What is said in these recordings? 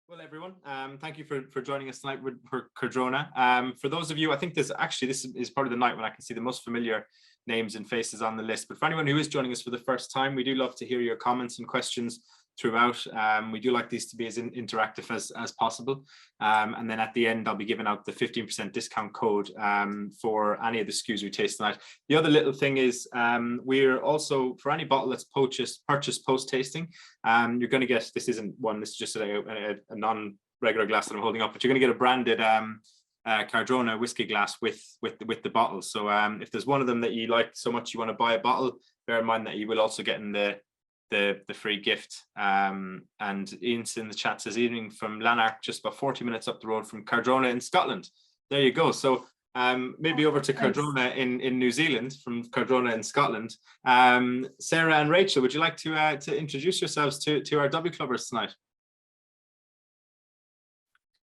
Well, everyone, thank you for joining us tonight for Cardrona. For those of you, I think this is probably the night when I can see the most familiar names and faces on the list. But for anyone who is joining us for the first time, we do love to hear your comments and questions throughout. We do like these to be as interactive as possible. And then at the end, I'll be giving out the 15% discount code for any of the SKUs we taste tonight. The other little thing is we're also, for any bottle that's purchased post-tasting, you're going to get, this isn't one, this is just a non-regular glass that I'm holding up, but you're going to get a branded Cardrona whiskey glass with the bottle. So if there's one of them that you like so much you want to buy a bottle, bear in mind that you will also get in the free gift. And Ian's in the chat says, evening from Lanark, just about 40 minutes up the road from Cardrona in Scotland. There you go. So maybe over to Cardrona in New Zealand from Cardrona in Scotland. Sarah and Rachel, would you like to introduce yourselves to our W Clubbers tonight?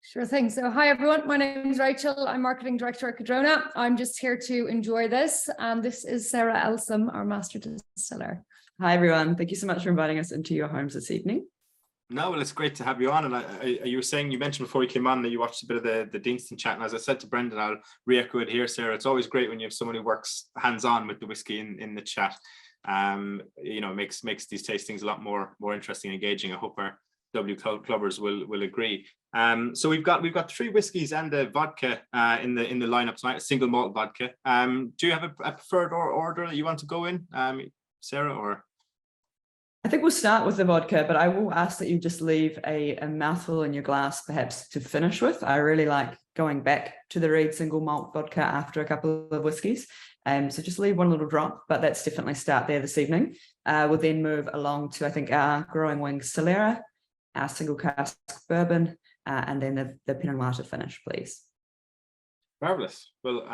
Sure thing. So hi everyone, my name is Rachel. I'm marketing director at Cardrona. I'm just here to enjoy this. And this is Sarah Elsom, our master distiller. Hi everyone, thank you so much for inviting us into your homes this evening. No, well, it's great to have you on. And you were saying, you mentioned before you came on that you watched a bit of the Deanston chat. And as I said to Brendan, I'll re-echo it here, Sarah. It's always great when you have someone who works hands-on with the whiskey in the chat. You know, it makes these tastings a lot more interesting and engaging. I hope our W Clubbers will agree. So we've got 3 whiskies and a vodka in the lineup tonight, a single malt vodka. Do you have a preferred order that you want to go in, Sarah, or? I think we'll start with the vodka, but I will ask that you just leave a mouthful in your glass, perhaps to finish with. I really like going back to the Reid single malt vodka after a couple of whiskies. So just leave one little drop, but that's definitely start there this evening. We'll then move along to, I think, our Growing Wings Solera, our single cask bourbon, and then the Pinot Noir to finish, please. Marvelous. Well,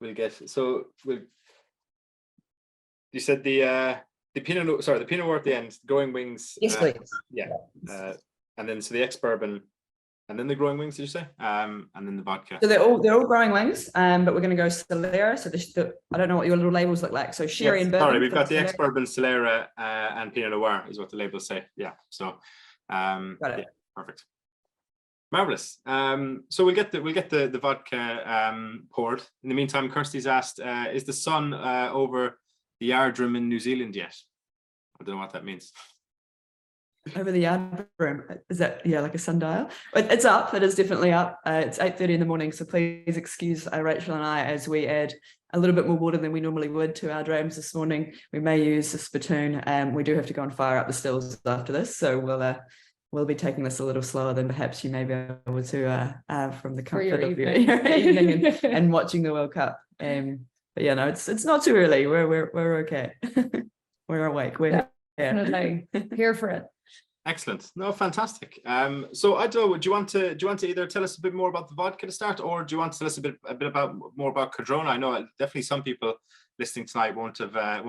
we'll get, so you said the Pinot Noir at the end, Growing Wings. Yes, please. Yeah. And then so the ex-bourbon, and then the Growing Wings, did you say? And then the vodka. So they're all Growing Wings, but we're going to go Solera. So I don't know what your little labels look like. So sherry and bourbon. Sorry, we've got the ex-bourbon, Solera, and Pinot Noir is what the labels say. Yeah. So got it. Yeah, perfect. Marvelous. So we'll get the vodka poured. In the meantime, Kirsty's asked, is the sun over the Ardrum in New Zealand yet? I don't know what that means. Over the Ardrum, is that, yeah, like a sundial? It's up. It is definitely up. It's 8:30 in the morning, so please excuse Rachel and I as we add a little bit more water than we normally would to our drams this morning. We may use a spittoon. We do have to go and fire up the stills after this, so we'll be taking this a little slower than perhaps you may be able to from the comfort of your evening and watching the World Cup. But yeah, no, it's not too early. We're okay. We're awake. We're here for it. Excellent. No, fantastic. So I don't know, do you want to either tell us a bit more about the vodka to start, or do you want to tell us a bit more about Cardrona? I know definitely some people listening tonight won't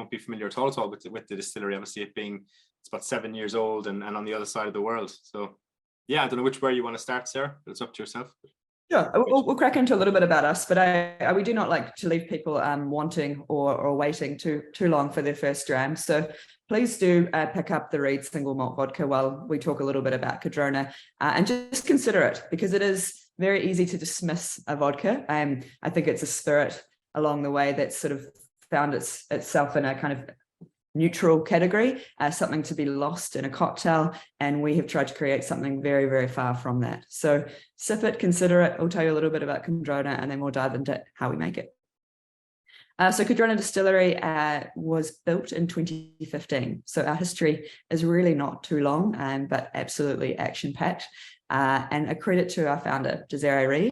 be familiar at all with the distillery. Obviously, it being, it's about 7 years old and on the other side of the world. So yeah, I don't know which way you want to start, Sarah, but it's up to yourself. Sure, we'll crack into a little bit about us, but we do not like to leave people wanting or waiting too long for their first dram. So please do pick up the Reid single malt vodka while we talk a little bit about Cardrona, and just consider it, because it is very easy to dismiss a vodka. I think it's a spirit along the way that's sort of found itself in a kind of neutral category, something to be lost in a cocktail, and we have tried to create something very, very far from that. So sip it, consider it. I'll tell you a little bit about Cardrona, and then we'll dive into how we make it. So Cardrona Distillery was built in 2015. So our history is really not too long, but absolutely action-packed. And a credit to our founder, Reid.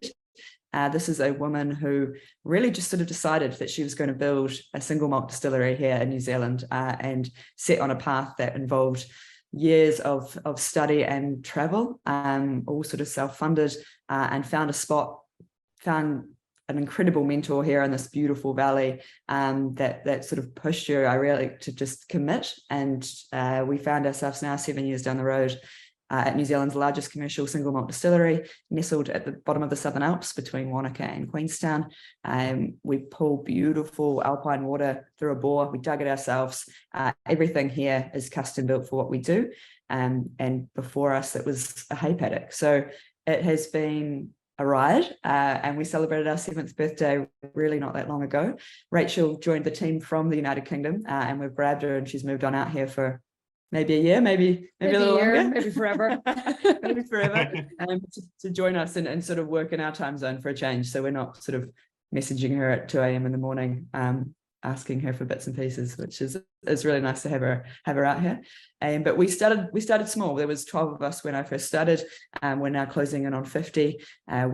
This is a woman who really just sort of decided that she was going to build a single malt distillery here in New Zealand, and set on a path that involved years of study and travel, all sort of self-funded, and found an incredible mentor here in this beautiful valley, that sort of pushed her really to just commit. And we found ourselves now 7 years down the road, at New Zealand's largest commercial single malt distillery, nestled at the bottom of the Southern Alps between Wanaka and Queenstown. We pull beautiful alpine water through a bore. We dug it ourselves. Everything here is custom built for what we do. and before us it was a hay paddock. So it has been a ride, and we celebrated our 7th birthday really not that long ago. Rachel joined the team from the United Kingdom, and we've grabbed her, and she's moved on out here for maybe a year, maybe a little longer, maybe forever. maybe forever, to join us and sort of work in our time zone for a change. So we're not sort of messaging her at 2 a.m. in the morning, asking her for bits and pieces, which is really nice to have her out here. But we started small. There was 12 of us when I first started. We're now closing in on 50.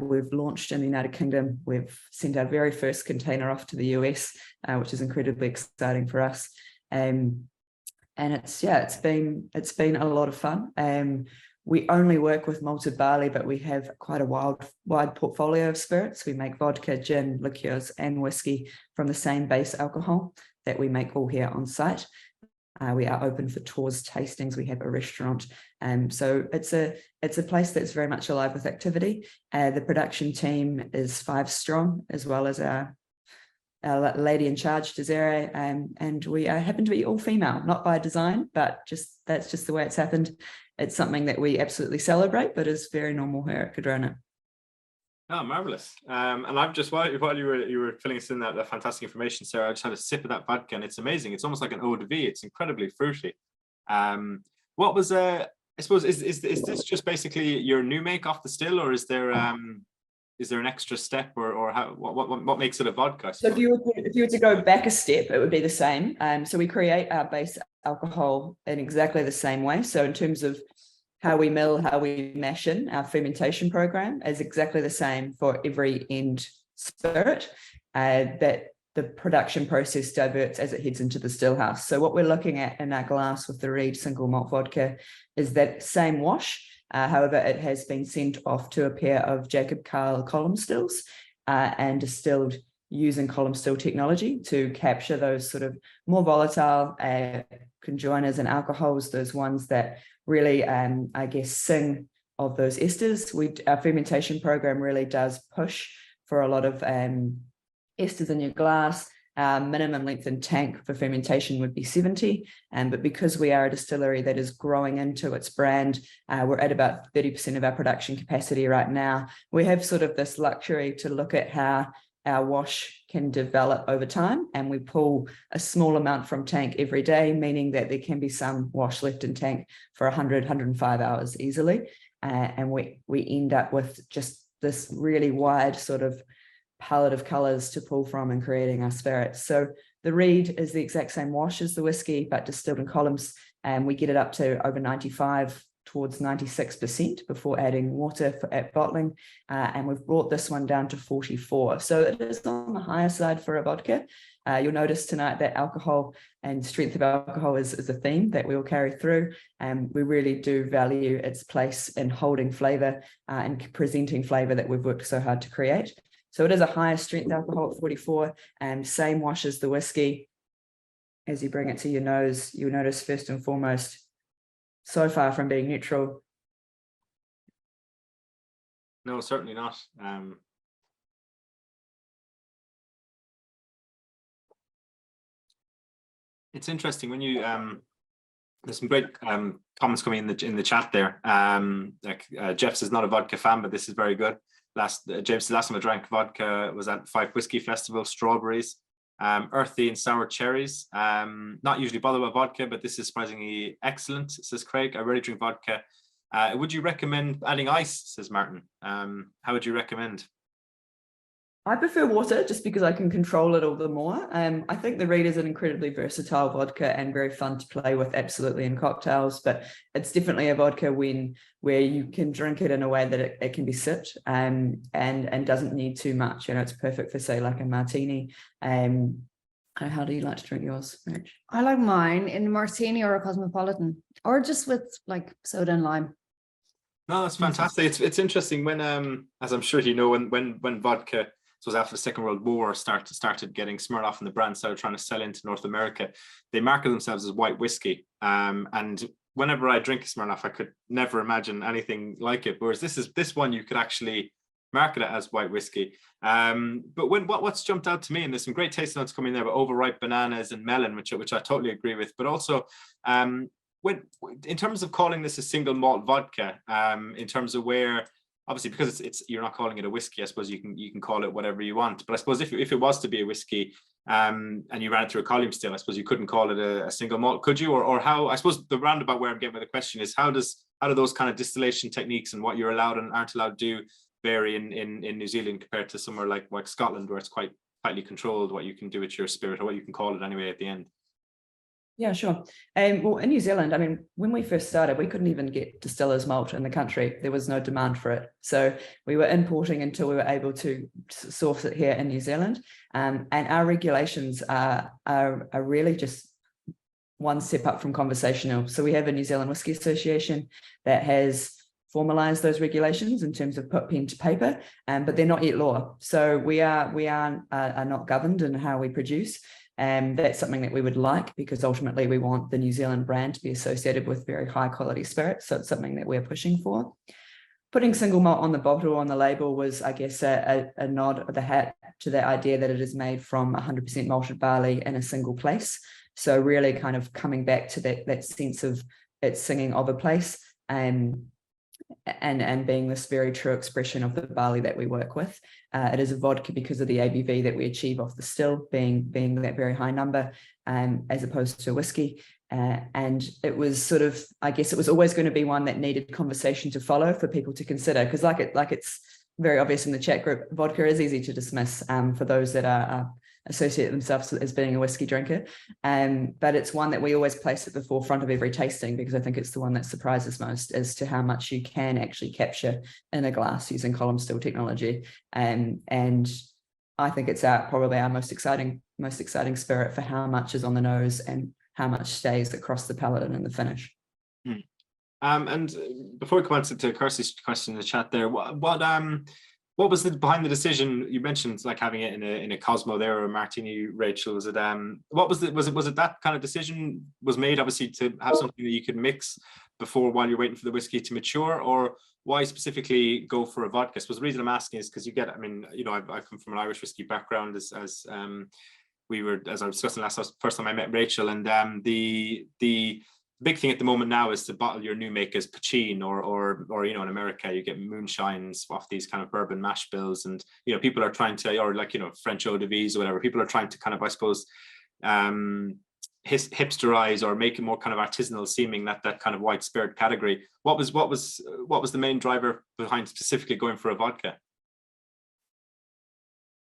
We've launched in the United Kingdom. We've sent our very first container off to the US, which is incredibly exciting for us. And it's been a lot of fun. We only work with malted barley, but we have quite a wide portfolio of spirits. We make vodka, gin, liqueurs, and whiskey from the same base alcohol that we make all here on site. We are open for tours, tastings. We have a restaurant, so it's a place that's very much alive with activity. The production team is 5 strong, as well as our lady in charge, Desiree, and we happen to be all female, not by design, but that's just the way it's happened. It's something that we absolutely celebrate, but is very normal here at Cardrona. Oh, marvelous! And I've just while you were filling us in that fantastic information, Sarah, I just had a sip of that vodka, and it's amazing. It's almost like an eau de vie. It's incredibly fruity. What was I suppose is this just basically your new make off the still, or is there an extra step, or how what makes it a vodka? So if you were to go back a step, it would be the same. So we create our base alcohol in exactly the same way. So in terms of how we mill, how we mash in, our fermentation program is exactly the same for every end spirit, that the production process diverts as it heads into the still house. So what we're looking at in our glass with the Reid single malt vodka is that same wash. However, it has been sent off to a pair of Jacob Carl column stills and distilled using column still technology to capture those sort of more volatile conjoiners and alcohols, those ones that really, I guess, sing of those esters. Our fermentation program really does push for a lot of esters in your glass. Minimum length in tank for fermentation would be 70, but because we are a distillery that is growing into its brand, we're at about 30% of our production capacity right now. We have sort of this luxury to look at how our wash can develop over time, and we pull a small amount from tank every day, meaning that there can be some wash left in tank for 105 hours easily, and we end up with just this really wide sort of palette of colors to pull from in creating our spirits. So the Reid is the exact same wash as the whiskey, but distilled in columns, and we get it up to over 95 towards 96% before adding water at bottling, and we've brought this one down to 44. So it is on the higher side for a vodka. You'll notice tonight that alcohol and strength of alcohol is a theme that we will carry through, and we really do value its place in holding flavour and presenting flavour that we've worked so hard to create. So it is a higher strength alcohol at 44, and same wash as the whiskey. As you bring it to your nose, you'll notice first and foremost, so far from being neutral. No, certainly not. It's interesting when you there's some great comments coming in the chat there. Jeff says not a vodka fan, but this is very good. James, the last time I drank vodka was at Fife Whiskey Festival. Strawberries, earthy and sour cherries. Not usually bothered with vodka, but this is surprisingly excellent, says Craig. I rarely drink vodka. Would you recommend adding ice, says Martin? How would you recommend? I prefer water just because I can control it all the more. I think the Reid is an incredibly versatile vodka and very fun to play with absolutely in cocktails, but it's definitely a vodka where you can drink it in a way that it can be sipped and doesn't need too much. You know, it's perfect for, say, like a martini. How do you like to drink yours, Rich? I like mine in a martini or a cosmopolitan, or just with like soda and lime. No, that's fantastic. It's interesting when as I'm sure you know, when vodka, so it was after the Second World War, started getting Smirnoff and the brand started trying to sell into North America, they market themselves as white whiskey. And whenever I drink a Smirnoff, I could never imagine anything like it. Whereas this one you could actually market it as white whiskey. But what's jumped out to me, and there's some great tasting notes coming there, but overripe bananas and melon, which I totally agree with. But also in terms of calling this a single malt vodka, in terms of where, obviously because it's you're not calling it a whiskey, I suppose you can call it whatever you want. But I suppose if it was to be a whiskey, and you ran it through a column still, I suppose you couldn't call it a single malt, could you? Or how? I suppose the roundabout where I'm getting with the question is how do those kind of distillation techniques and what you're allowed and aren't allowed to do vary in New Zealand compared to somewhere like Scotland, where it's quite tightly controlled what you can do with your spirit, or what you can call it anyway at the end? Yeah, sure. Well, in New Zealand, I mean, when we first started, we couldn't even get distiller's malt in the country. There was no demand for it. So we were importing until we were able to source it here in New Zealand. And our regulations are really just one step up from conversational. So we have a New Zealand Whisky Association that has formalized those regulations in terms of put pen to paper, but they're not yet law. So we are not governed in how we produce. And that's something that we would like, because ultimately we want the New Zealand brand to be associated with very high quality spirits. So it's something that we're pushing for. Putting single malt on the bottle, on the label, was, I guess, a nod of the hat to the idea that it is made from 100% malted barley in a single place. So really kind of coming back to that sense of it's singing of a place, and being this very true expression of the barley that we work with. It is a vodka because of the ABV that we achieve off the still, being that very high number, as opposed to a whiskey. And it was sort of, I guess it was always going to be one that needed conversation to follow for people to consider, because like it's very obvious in the chat group, vodka is easy to dismiss for those that are associate themselves as being a whiskey drinker. But it's one that we always place at the forefront of every tasting, because I think it's the one that surprises most as to how much you can actually capture in a glass using column still technology. And I think it's probably our most exciting spirit for how much is on the nose and how much stays across the palate and in the finish. And before we come on to Kirsty's question in the chat there, what was behind the decision? You mentioned like having it in a Cosmo there, or a Martini, Rachel. Was it was it that kind of decision was made, obviously, to have something that you could mix while you're waiting for the whiskey to mature, or why specifically go for a vodka? So the reason I'm asking is because I come from an Irish whiskey background, as I was discussing first time I met Rachel, and the big thing at the moment now is to bottle your new makers Pachin, or in America you get moonshines off these kind of bourbon mash bills, and people are trying to, or French eau de vie or whatever, people are trying to kind of, I suppose, hipsterize or make it more kind of artisanal seeming, that kind of white spirit category. What was the main driver behind specifically going for a vodka?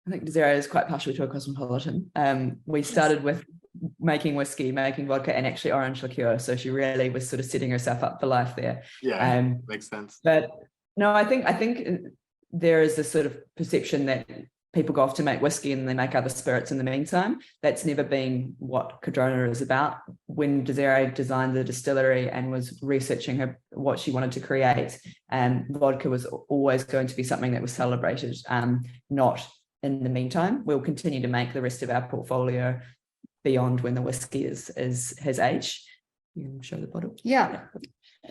I think Desiree is quite partially to a cosmopolitan. We started with making whiskey, making vodka, and actually orange liqueur. So she really was sort of setting herself up for life there. Yeah, makes sense. But no, I think there is this sort of perception that people go off to make whiskey and they make other spirits in the meantime. That's never been what Cardrona is about. When Desiree designed the distillery and was researching what she wanted to create, vodka was always going to be something that was celebrated, not in the meantime. We'll continue to make the rest of our portfolio beyond when the whiskey has aged. You can show the bottle. Yeah.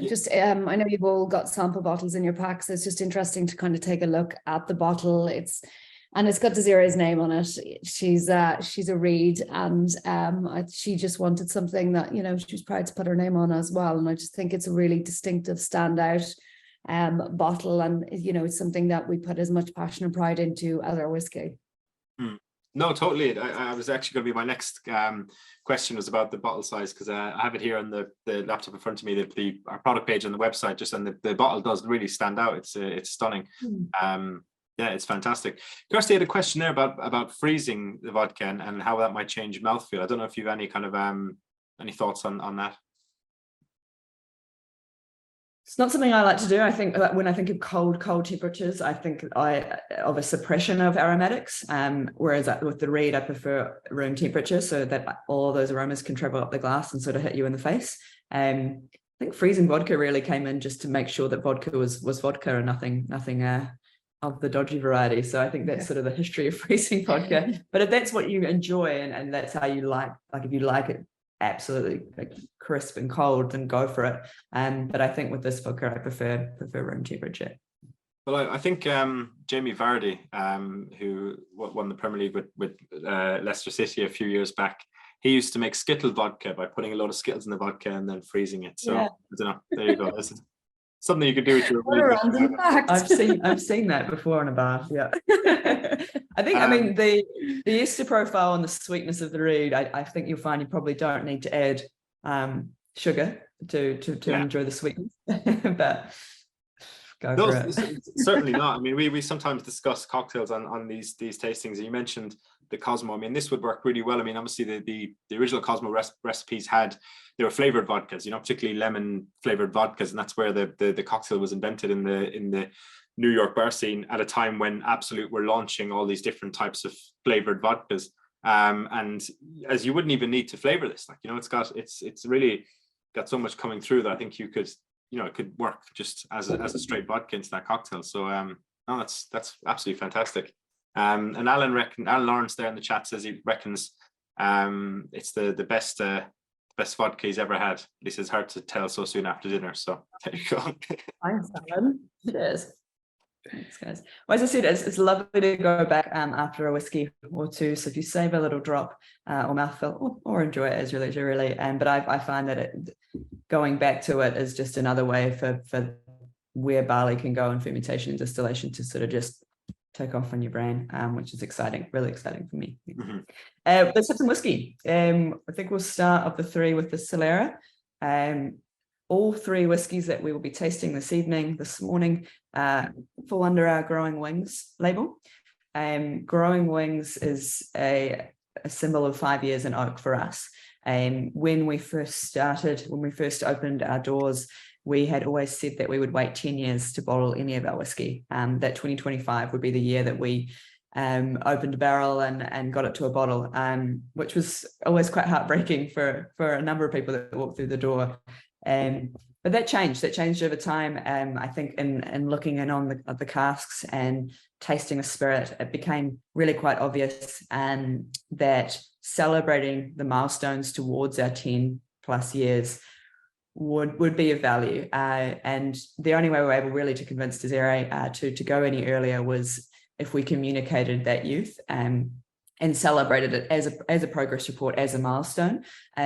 Just I know you've all got sample bottles in your packs. So it's just interesting to kind of take a look at the bottle. It's got Desiree's name on it. She's a Reid, and she just wanted something that she was proud to put her name on as well. And I just think it's a really distinctive, standout bottle, and it's something that we put as much passion and pride into as our whiskey. No, totally. I was actually going to be, my next question was about the bottle size, because I have it here on the laptop in front of me, our product page on the website, just, and the bottle does really stand out. It's stunning. Yeah, it's fantastic. Kirsty had a question there about freezing the vodka and how that might change mouthfeel. I don't know if you have any kind of any thoughts on that. It's not something I like to do. I think when I think of cold temperatures, I think of a suppression of aromatics. Whereas with the Reid, I prefer room temperature, so that all of those aromas can travel up the glass and sort of hit you in the face. I think freezing vodka really came in just to make sure that vodka was vodka and nothing of the dodgy variety. So I think that's sort of the history of freezing vodka. But if that's what you enjoy and that's how you like if you like it absolutely crisp and cold, then go for it. But I think with this vodka, I prefer room temperature. Well, I think Jamie Vardy, who won the Premier League with Leicester City a few years back, he used to make Skittle vodka by putting a load of Skittles in the vodka and then freezing it. So Yeah. I don't know. There you go. This is something you could do with your What a random fact. I've seen that before in a bar. Yeah. I think I mean the ester profile and the sweetness of the Reid, I think you'll find you probably don't need to add sugar to enjoy the sweetness. But go No, for it. certainly not. I mean, we sometimes discuss cocktails on these tastings. You mentioned the Cosmo. I mean, this would work really well. I mean, obviously the original Cosmo recipes they were flavored vodkas, particularly lemon flavored vodkas, and that's where the cocktail was invented in the New York bar scene at a time when Absolut were launching all these different types of flavored vodkas. And as you wouldn't even need to flavor this, it's really got so much coming through that I think you could. It could work just as a straight vodka into that cocktail. So no, that's absolutely fantastic. And Alan Lawrence there in the chat says he reckons it's the best vodka he's ever had. He says hard to tell so soon after dinner. So there you go. Thanks, Alan. It is. Thanks, guys. Well, as I said, it's lovely to go back after a whiskey or two. So if you save a little drop or mouthful, or enjoy it as your leisure, really. But I find that going back to it is just another way for where barley can go in fermentation and distillation to sort of just take off on your brain, which is exciting, really exciting for me. Mm-hmm. Let's have some whiskey. I think we'll start of the three with the Solera. All three whiskies that we will be tasting this morning, fall under our Growing Wings label. Growing Wings is a symbol of 5 years in oak for us. When we first opened our doors, we had always said that we would wait 10 years to bottle any of our whiskey. That 2025 would be the year that we opened a barrel and got it to a bottle, which was always quite heartbreaking for a number of people that walked through the door. But that changed over time. I think in looking in on the casks and tasting a spirit, it became really quite obvious that celebrating the milestones towards our 10 plus years would be of value. And the only way we were able really to convince Desiree to go any earlier was if we communicated that youth and celebrated it as a progress report, as a milestone.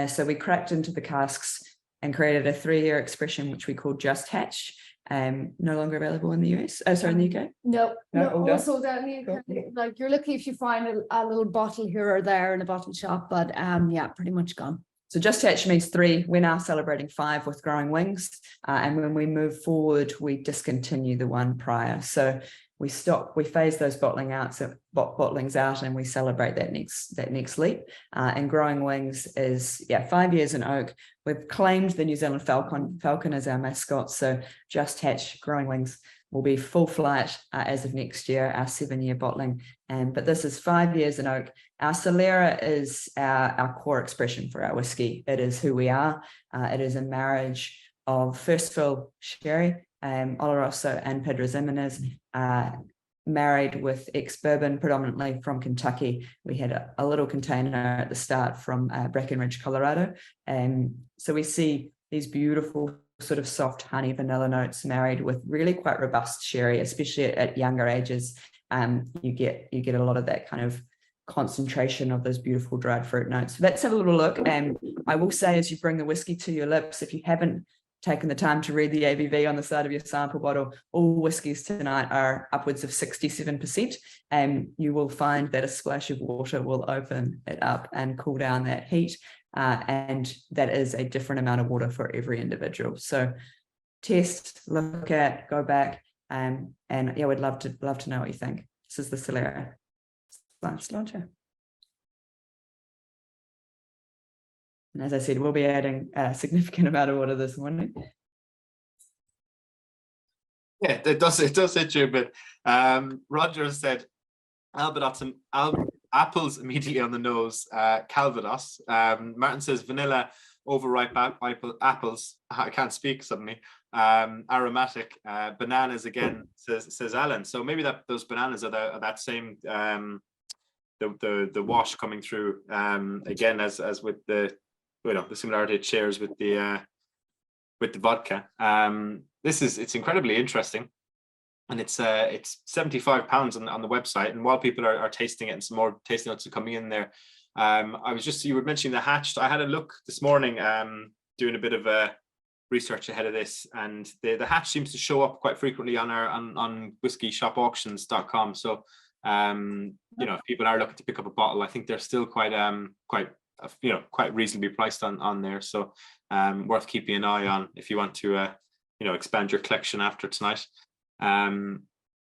So we cracked into the casks and created a 3-year expression, which we called Just Hatch, no longer available in the US. Oh, sorry, in the UK? No, also down in the UK. Cool. Like, you're lucky if you find a little bottle here or there in a bottle shop, but yeah, pretty much gone. So Just Hatch means 3. We're now celebrating 5 with Growing Wings. And when we move forward, we discontinue the one prior. So we phase those bottlings out and we celebrate that next leap. And Growing Wings is 5 years in oak. We've claimed the New Zealand falcon as our mascot. So Just Hatch Growing Wings will be full flight as of next year, our 7-year bottling. But this is 5 years in oak. Our Solera is our core expression for our whiskey. It is who we are. It is a marriage of first fill sherry, Oloroso and Pedro Ximenez, married with ex-bourbon, predominantly from Kentucky. We had a little container at the start from Breckenridge, Colorado. So we see these beautiful sort of soft honey vanilla notes married with really quite robust sherry, especially at younger ages. You get a lot of that kind of concentration of those beautiful dried fruit notes. So let's have a little look. And I will say, as you bring the whiskey to your lips, if you haven't taken the time to read the ABV on the side of your sample bottle, all whiskies tonight are upwards of 67%. And you will find that a splash of water will open it up and cool down that heat. And that is a different amount of water for every individual. So test, look at, go back, and yeah, we'd love to know what you think. This is the Solera launcher. And as I said, we'll be adding a significant amount of water this morning. Yeah, it does hit you, but Roger said apples immediately on the nose, Calvados. Martin says vanilla, overripe apples. I can't speak suddenly. Aromatic, bananas again, says Alan. So maybe those bananas are that same the wash coming through again as with the similarity it shares with the vodka. It's incredibly interesting, and it's £75 on the website. And while people are tasting it, and some more tasting notes are coming in there, I was just, you were mentioning the hatched. I had a look this morning, doing a bit of research ahead of this, and the hatch seems to show up quite frequently on our on whiskyshopauctions.com. So you know, if people are looking to pick up a bottle, I think they're still quite quite reasonably priced on there. So worth keeping an eye on if you want to expand your collection after tonight.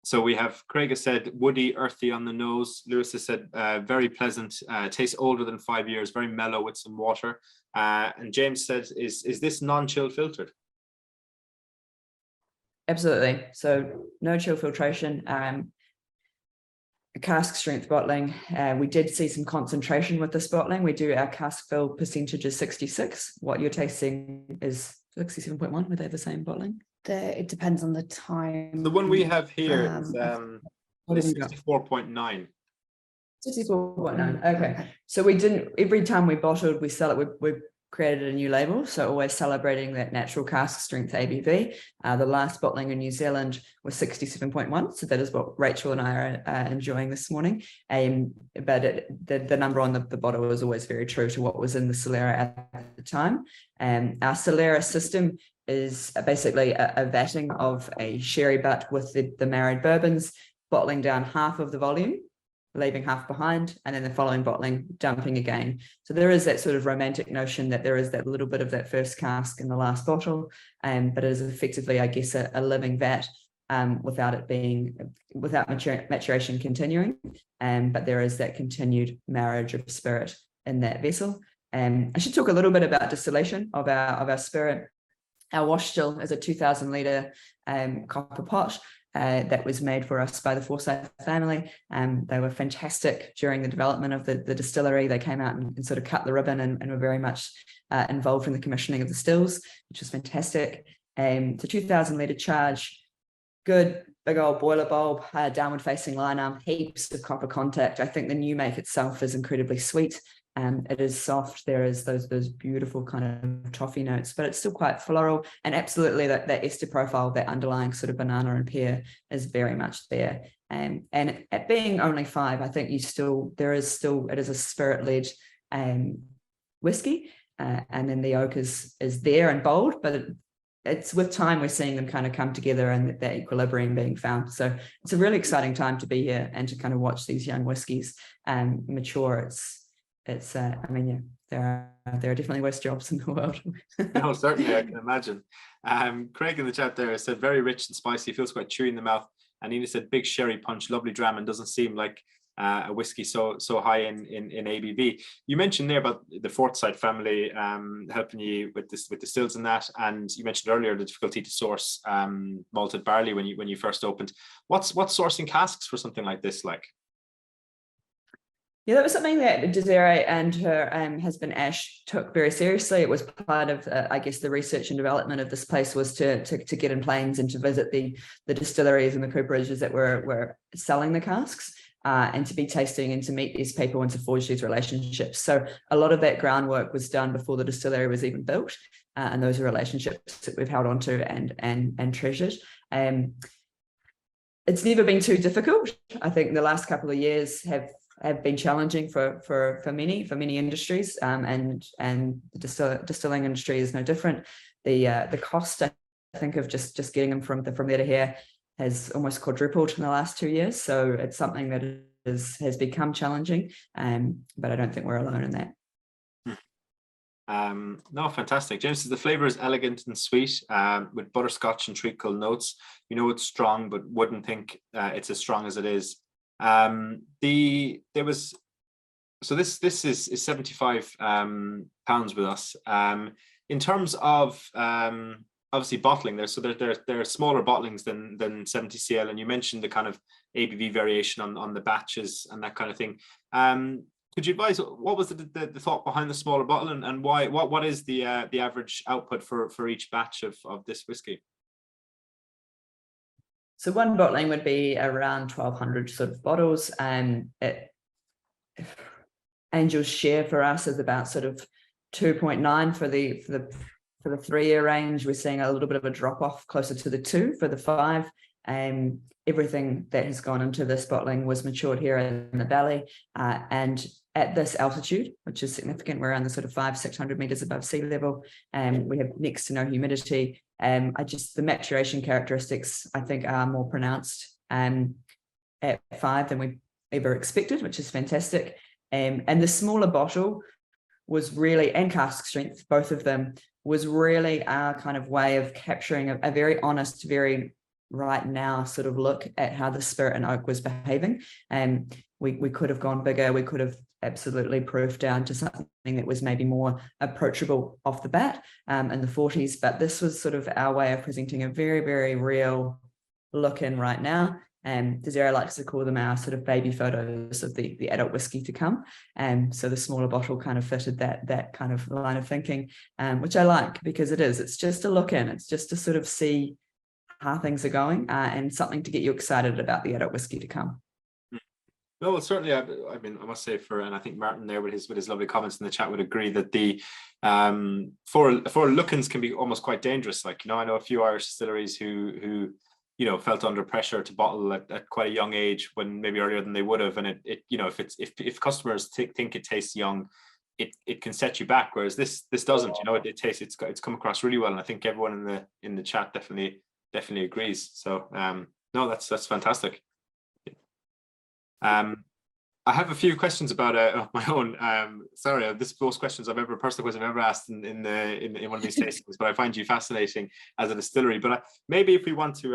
So we have, Craig has said woody, earthy on the nose. Lewis has said very pleasant, tastes older than 5 years, very mellow with some water. And James said, is this non-chill filtered? Absolutely. So no chill filtration. Cask strength bottling. We did see some concentration with this bottling. We do our cask fill percentage is 66. What you're tasting is 67.1. Were they the same bottling? It depends on the time. The one we have here is 64.9. 64.9. Okay. So we didn't, every time we bottled, we sell it, we created a new label. So always celebrating that natural cask strength ABV. The last bottling in New Zealand was 67.1. So that is what Rachel and I are enjoying this morning. But the number on the bottle was always very true to what was in the Solera at the time. Our Solera system is basically a vatting of a sherry butt with the married bourbons, bottling down half of the volume, leaving half behind, and then the following bottling, dumping again. So there is that sort of romantic notion that there is that little bit of that first cask in the last bottle, but it is effectively, I guess, a living vat without maturation continuing. But there is that continued marriage of spirit in that vessel. I should talk a little bit about distillation of our spirit. Our wash still is a 2,000 litre copper pot that was made for us by the Forsyth family. They were fantastic during the development of the distillery. They came out and sort of cut the ribbon and were very much involved in the commissioning of the stills, which was fantastic. It's a 2,000 litre charge, good big old boiler bulb, downward facing line arm, heaps of copper contact. I think the new make itself is incredibly sweet. It is soft. There is those beautiful kind of toffee notes, but it's still quite floral, and absolutely that ester profile, that underlying sort of banana and pear is very much there. And at being only 5, I think it is a spirit-led whiskey, and then the oak is there and bold, but it's with time we're seeing them kind of come together and that equilibrium being found. So it's a really exciting time to be here and to kind of watch these young whiskies mature. I mean, yeah, there are definitely worse jobs in the world. No, certainly, I can imagine. Craig in the chat there said very rich and spicy, feels quite chewy in the mouth. And Nina said big sherry punch, lovely dram, and doesn't seem like a whiskey so high in ABV. You mentioned there about the Forsyth family helping you with the stills and that, and you mentioned earlier the difficulty to source malted barley when you first opened. What's sourcing casks for something like this like? Yeah, that was something that Desiree and her husband Ash took very seriously. It was part of, I guess, the research and development of this place was to get in planes and to visit the distilleries and the cooperages that were selling the casks, and to be tasting and to meet these people and to forge these relationships. So a lot of that groundwork was done before the distillery was even built, and those are relationships that we've held on to and treasured. It's never been too difficult. I think the last couple of years have been challenging for many industries, and the distilling industry is no different. The cost, I think, of just getting them from there to here has almost quadrupled in the last 2 years. So it's something that has become challenging, but I don't think we're alone in that. No, fantastic. James says the flavor is elegant and sweet, with butterscotch and treacle notes. You know it's strong, but wouldn't think it's as strong as it is. This is 75 pounds with us. In terms of obviously bottling there, so there are smaller bottlings than 70 cl, and you mentioned the kind of ABV variation on the batches and that kind of thing. Could you advise what was the thought behind the smaller bottle, and why? What is the average output for each batch of this whiskey? So one bottling would be around 1,200 sort of bottles, and Angel's share for us is about sort of 2.9 for the 3-year range. We're seeing a little bit of a drop off closer to the 2 for the 5. everything that has gone into this bottling was matured here in the valley, and at this altitude, which is significant. We're around the sort of 500-600 meters above sea level, and we have next to no humidity. The maturation characteristics, I think, are more pronounced at 5 than we ever expected, which is fantastic. And the smaller bottle was really, and cask strength, both of them, was really our kind of way of capturing a very honest, very right now sort of look at how the spirit and oak was behaving. And we could have gone bigger. We could have absolutely proofed down to something that was maybe more approachable off the bat in the 40s. But this was sort of our way of presenting a very, very real look in right now. And Desiree likes to call them our sort of baby photos of the adult whiskey to come. And so the smaller bottle kind of fitted that kind of line of thinking, which I like, because it's just a look in. It's just to sort of see how things are going, and something to get you excited about the adult whiskey to come. No, well, certainly. I mean, I must say, and I think Martin there with his lovely comments in the chat would agree that the for look-ins can be almost quite dangerous. Like, I know a few Irish distilleries who felt under pressure to bottle at quite a young age, when maybe earlier than they would have, and if customers think it tastes young, it can set you back. Whereas this doesn't. It tastes, it's come across really well, and I think everyone in the chat definitely agrees. So no, that's fantastic. I have a few questions about my own. Sorry, this is most questions personal questions I've ever asked in one of these tastings, but I find you fascinating as a distillery. But maybe if we want to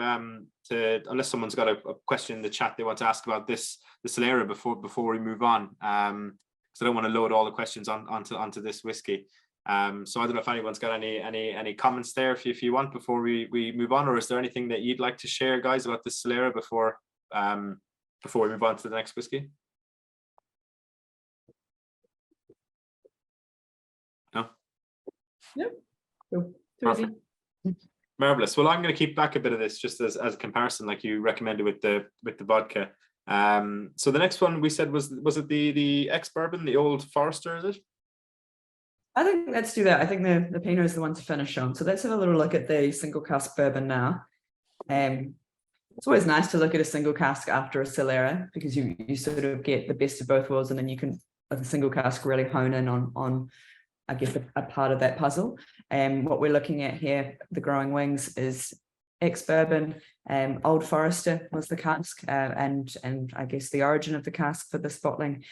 unless someone's got a question in the chat they want to ask about the Solera before we move on, because I don't want to load all the questions onto this whiskey. So I don't know if anyone's got any comments there if you want before we move on, or is there anything that you'd like to share, guys, about the Solera before we move on to the next whiskey? No? Yep. Perfect. Marvelous. Well, I'm going to keep back a bit of this just as a comparison, like you recommended with the vodka. So the next one we said was it the ex-bourbon, the Old Forester, is it? I think let's do that. I think the Pinot is the one to finish on. So let's have a little look at the single cask bourbon now. It's always nice to look at a single cask after a Solera, because you sort of get the best of both worlds, and then you can, with a single cask, really hone in on I guess a part of that puzzle. And what we're looking at here, the Growing Wings, is ex-bourbon. Old Forester was the cask, and I guess the origin of the cask for this bottling.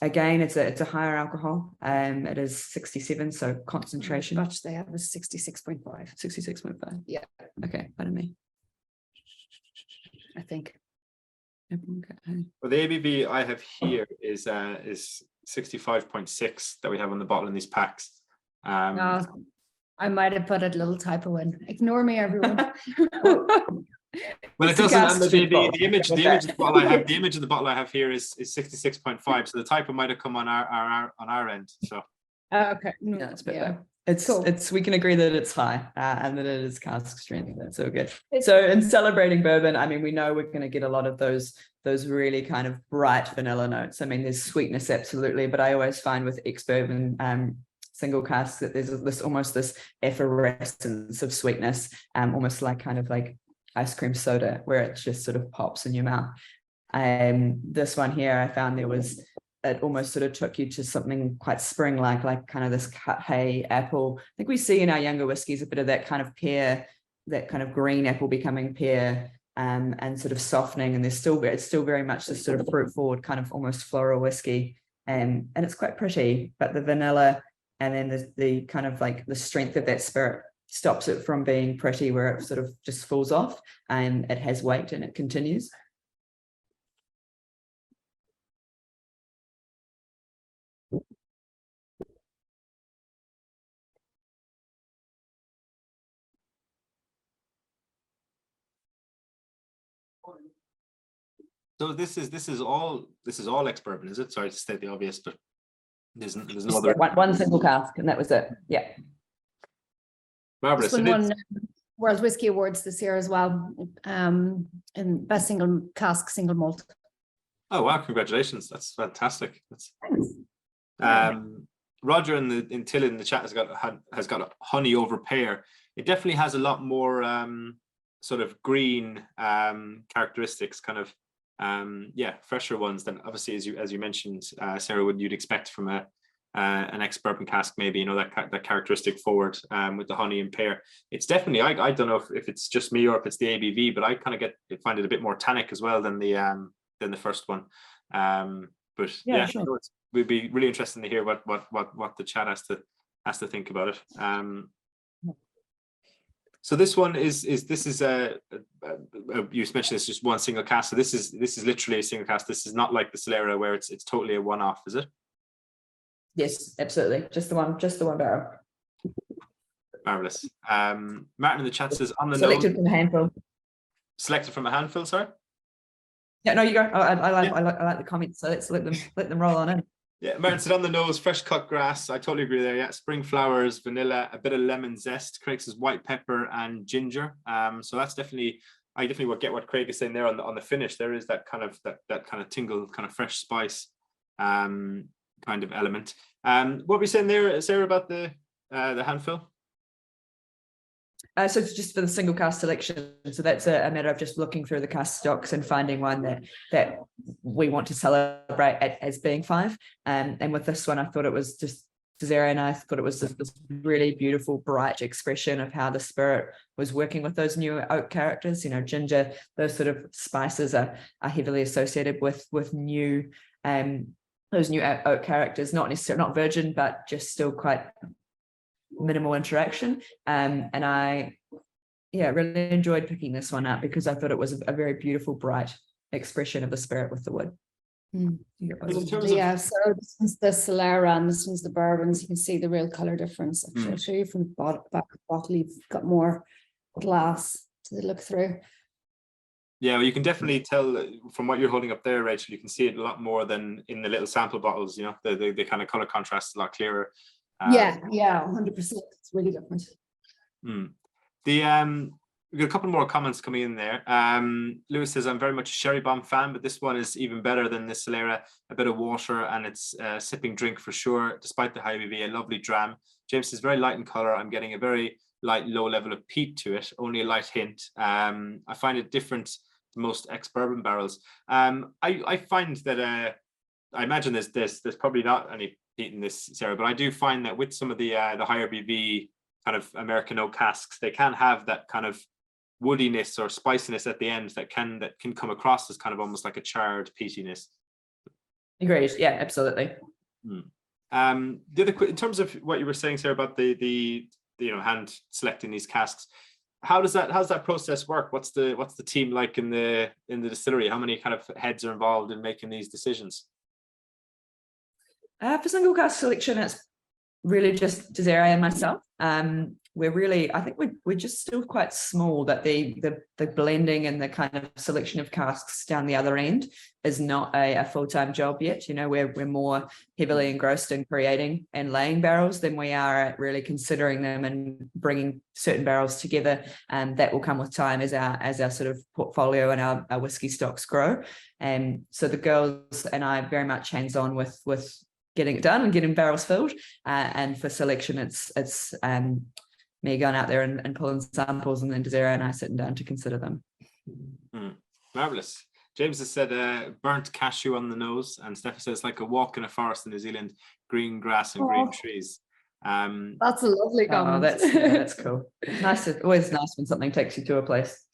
Again, it's a higher alcohol. It is 67, so concentration. Batch they have is 66.5. 66.5. Yeah. Okay, pardon me. I think. Well, the ABV I have here is 65.6 that we have on the bottle in these packs. I might have put a little typo in. Ignore me, everyone. Well, it doesn't. And the image of the bottle I have, the image of the bottle I have here is 66.5. So the typo might have come on our end. So. Okay. No, it's better. It's cool. We can agree that it's high and that it is cask strength. That's so good. So in celebrating bourbon, I mean, we know we're going to get a lot of those really kind of bright vanilla notes. I mean, there's sweetness, absolutely, but I always find with ex-bourbon single casks that there's this effervescence of sweetness, almost like ice cream soda, where it just sort of pops in your mouth. This one here, I found it almost sort of took you to something quite spring-like kind of this cut hay apple. I think we see in our younger whiskies a bit of that kind of pear, that kind of green apple becoming pear, and sort of softening. And it's still very much this sort of fruit-forward kind of almost floral whiskey, and it's quite pretty. But the vanilla and then the kind of like the strength of that spirit stops it from being pretty, where it sort of just falls off, and it has weight and it continues. So this is all ex-bourbon, is it? Sorry to state the obvious, but there's no other. One single cask, and that was it. Yeah. Marvelous. This one won World Whisky Awards this year as well, in best single cask single malt. Oh wow! Congratulations, that's fantastic. Thanks. Roger in the chat has got honey over pear. It definitely has a lot more sort of green characteristics, kind of fresher ones than obviously as you mentioned, Sarah, would you'd expect from an ex-bourbon cask, maybe, you know, that characteristic forward with the honey and pear. It's definitely, I don't know if it's just me or if it's the ABV, but I kind of find it a bit more tannic as well than the first one. But yeah, sure. it would be really interesting to hear what the chat has to think about it. So this one is you mentioned it's just one single cask. So this is literally a single cask. This is not like the Solera where it's totally a one-off, is it? Yes, absolutely. Just the one barrel. Marvelous. Martin in the chat says on the Selected nose. from a handful. Selected from a handful, sorry? Yeah, no, you go. I like the comments, so let's let them roll on in. Yeah, Martin said on the nose, fresh cut grass. I totally agree there. Yeah, spring flowers, vanilla, a bit of lemon zest. Craig says white pepper and ginger. So that's definitely, I definitely get what Craig is saying there on the finish. There is that kind of tingle, kind of fresh spice kind of element. What were you saying there, Sarah, about the handful? So it's just for the single cask selection. So that's a matter of just looking through the cask stocks and finding one that we want to celebrate as being 5. And with this one, I thought it was just, Zara and I thought it was this really beautiful, bright expression of how the spirit was working with those new oak characters. You know, ginger, those sort of spices are heavily associated with new those new oak characters, not necessarily not virgin, but just still quite minimal interaction. And I really enjoyed picking this one up because I thought it was a very beautiful, bright expression of the spirit with the wood. Yeah, so this one's the Solera and this one's the bourbons. You can see the real color difference. Actually, I'll show you from the back of the bottle. You've got more glass to look through. Yeah, well, you can definitely tell from what you're holding up there, Rachel. You can see it a lot more than in the little sample bottles. You know, the kind of color contrast is a lot clearer. Yeah, 100%. It's really different. We've got a couple more comments coming in there. Lewis says, I'm very much a sherry bomb fan, but this one is even better than the Solera. A bit of water and it's a sipping drink for sure, despite the high ABV, a lovely dram. James says, very light in color. I'm getting a very light, low level of peat to it, only a light hint. I find it different to most ex-bourbon barrels. I find that, I imagine there's probably not any peat in this, Sarah, but I do find that with some of the higher BV kind of American oak casks, they can have that kind of woodiness or spiciness at the end that can come across as kind of almost like a charred peatiness. Agreed. Yeah, absolutely. The other, in terms of what you were saying, Sarah, about the hand selecting these casks, how does that process work? What's the team like in the distillery? How many kind of heads are involved in making these decisions? For single cask selection, it's really just Desiree and myself. I think we're just still quite small, that the blending and the kind of selection of casks down the other end is not a full-time job yet. You know, we're more heavily engrossed in creating and laying barrels than we are at really considering them and bringing certain barrels together. And that will come with time as our sort of portfolio and our whiskey stocks grow. And so the girls and I very much hands-on with getting it done and getting barrels filled. And for selection, it's me going out there and pulling samples, and then Desiree and I sitting down to consider them. Marvelous. James has said burnt cashew on the nose, and Steffi says like a walk in a forest in New Zealand, green grass and green trees. That's a lovely comment. That's cool. Always nice when something takes you to a place.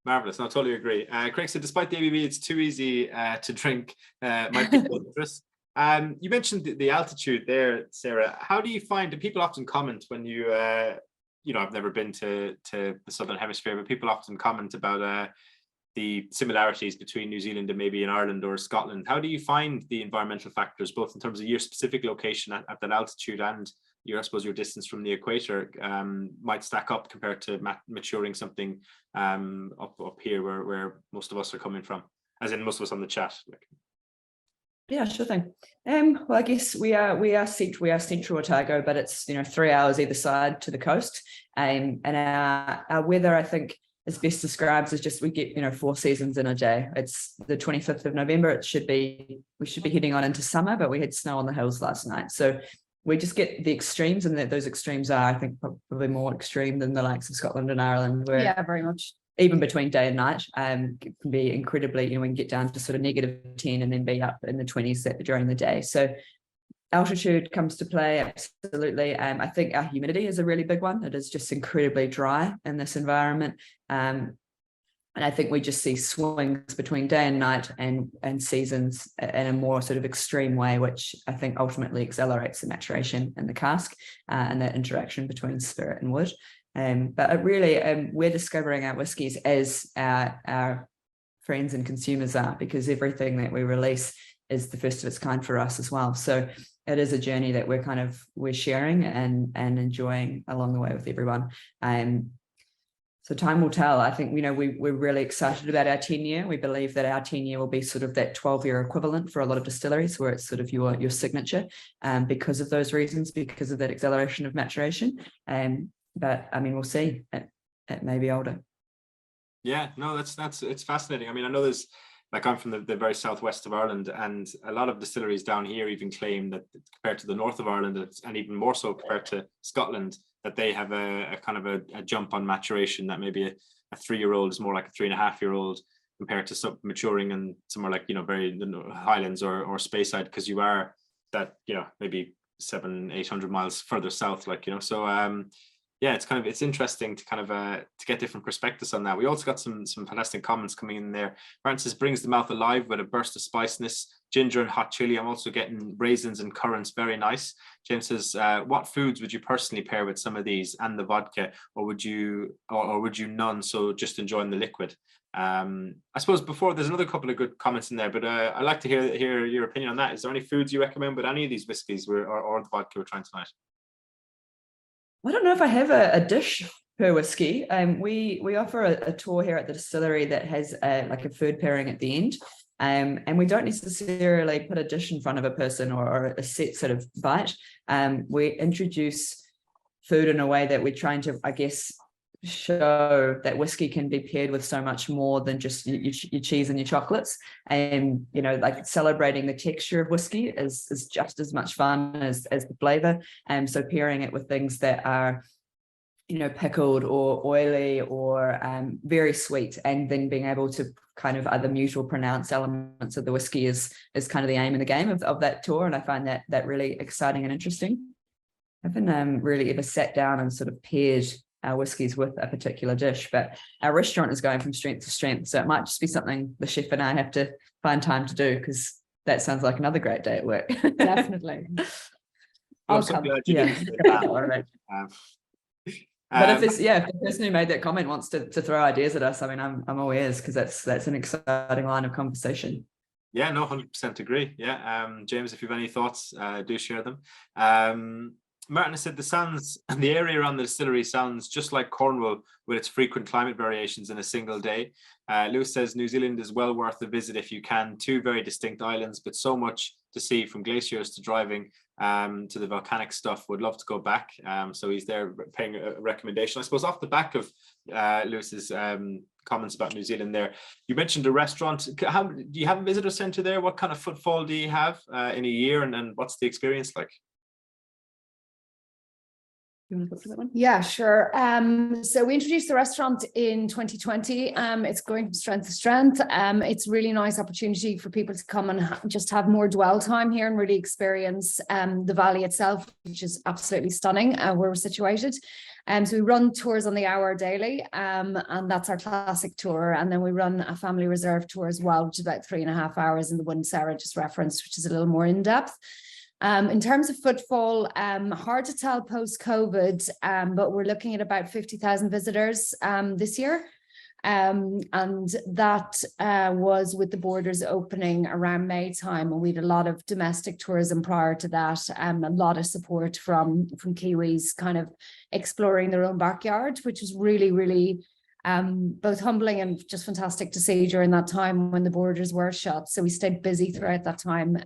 Marvelous. No, I totally agree. Craig said, despite the ABV, it's too easy to drink. Might be dangerous. You mentioned the altitude there, Sarah. How do you find, do people often comment when you, I've never been to the Southern Hemisphere, but people often comment about the similarities between New Zealand and maybe in Ireland or Scotland. How do you find the environmental factors, both in terms of your specific location at that altitude and I suppose your distance from the equator might stack up compared to maturing something up here where most of us are coming from, as in most of us on the chat? Yeah, sure thing. Well, I guess we are central Otago, but it's 3 hours either side to the coast. And our weather, I think, is best described as just we get 4 seasons in a day. It's the 25th of November. We should be heading on into summer, but we had snow on the hills last night. So we just get the extremes, and those extremes are, I think, probably more extreme than the likes of Scotland and Ireland. Where yeah, very much. even between day and night, can be incredibly, we can get down to sort of -10 and then be up in the 20s during the day. So altitude comes to play, absolutely. I think our humidity is a really big one. It is just incredibly dry in this environment. And I think we just see swings between day and night and seasons in a more sort of extreme way, which I think ultimately accelerates the maturation in the cask and that interaction between spirit and wood. But it really, we're discovering our whiskies as our friends and consumers are, because everything that we release is the first of its kind for us as well. So it is a journey that we're sharing and enjoying along the way with everyone. So time will tell. I think, we're really excited about our 10-year. We believe that our 10-year will be sort of that 12-year equivalent for a lot of distilleries, where it's sort of your signature, because of those reasons, because of that acceleration of maturation. But I mean, we'll see. It may be older. Yeah, no, it's fascinating. I mean, I know there's, like, I'm from the very southwest of Ireland, and a lot of distilleries down here even claim that compared to the north of Ireland, and even more so compared to Scotland, that they have a kind of a jump on maturation, that maybe a 3-year-old is more like a 3.5-year-old compared to some maturing and somewhere like, very Highlands or Speyside, because you are that, maybe 700-800 miles further south, so yeah, it's interesting to kind of to get different perspectives on that. We also got some fantastic comments coming in there. Francis brings the mouth alive with a burst of spiciness, ginger and hot chili. I'm also getting raisins and currants, very nice. James says, what foods would you personally pair with some of these and the vodka, or would you none, so just enjoying the liquid? I suppose before, there's another couple of good comments in there, but I'd like to hear your opinion on that. Is there any foods you recommend with any of these whiskies or the vodka we're trying tonight? I don't know if I have a dish per whiskey. We offer a tour here at the distillery that has like a food pairing at the end. And we don't necessarily put a dish in front of a person or a set sort of bite. We introduce food in a way that we're trying to, I guess, show that whiskey can be paired with so much more than just your cheese and your chocolates. And like celebrating the texture of whiskey is just as much fun as the flavor. And so pairing it with things that are pickled or oily or very sweet, and then being able to kind of either mute or pronounce elements of the whiskey is kind of the aim in the game of that tour. And I find that really exciting and interesting. I haven't really ever sat down and sort of paired our whiskies with a particular dish, but our restaurant is going from strength to strength, so it might just be something the chef and I have to find time to do, because that sounds like another great day at work. Definitely. I'll come. Yeah. But if the person who made that comment wants to throw ideas at us, I mean, I'm all ears, because that's an exciting line of conversation. Yeah, no, 100% agree. Yeah, James, if you have any thoughts, do share them. Martin has said the area around the distillery sounds just like Cornwall, with its frequent climate variations in a single day. Lewis says New Zealand is well worth a visit if you can. 2 very distinct islands, but so much to see, from glaciers to driving to the volcanic stuff. Would love to go back. So he's there paying a recommendation. I suppose off the back of Lewis's comments about New Zealand there, you mentioned a restaurant. Do you have a visitor centre there? What kind of footfall do you have in a year, and what's the experience like? You want to go for that one? Yeah, sure. So we introduced the restaurant in 2020. It's going from strength to strength. It's a really nice opportunity for people to come and just have more dwell time here and really experience the valley itself, which is absolutely stunning where we're situated. So we run tours on the hour daily, and that's our classic tour. And then we run a family reserve tour as well, which is about 3.5 hours, and the one Sarah just referenced, which is a little more in depth. In terms of footfall, hard to tell post-COVID, but we're looking at about 50,000 visitors this year. And that was with the borders opening around May time, and we had a lot of domestic tourism prior to that, a lot of support from Kiwis kind of exploring their own backyard, which was really, really both humbling and just fantastic to see during that time when the borders were shut. So we stayed busy throughout that time,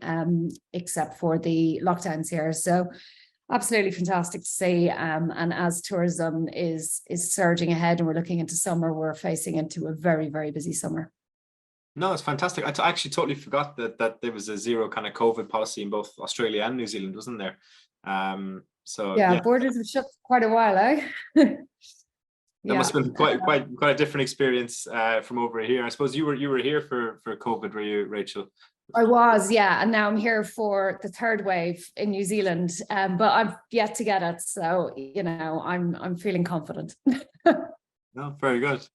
except for the lockdowns here. So absolutely fantastic to see. And as tourism is surging ahead and we're looking into summer, we're facing into a very, very busy summer. No, it's fantastic. I actually totally forgot that there was a zero kind of COVID policy in both Australia and New Zealand, wasn't there? So yeah, borders were shut for quite a while, eh? That must have been quite a different experience from over here. I suppose you were here for COVID, were you, Rachel? I was, yeah, and now I'm here for the third wave in New Zealand, but I've yet to get it, so I'm feeling confident. No, very good.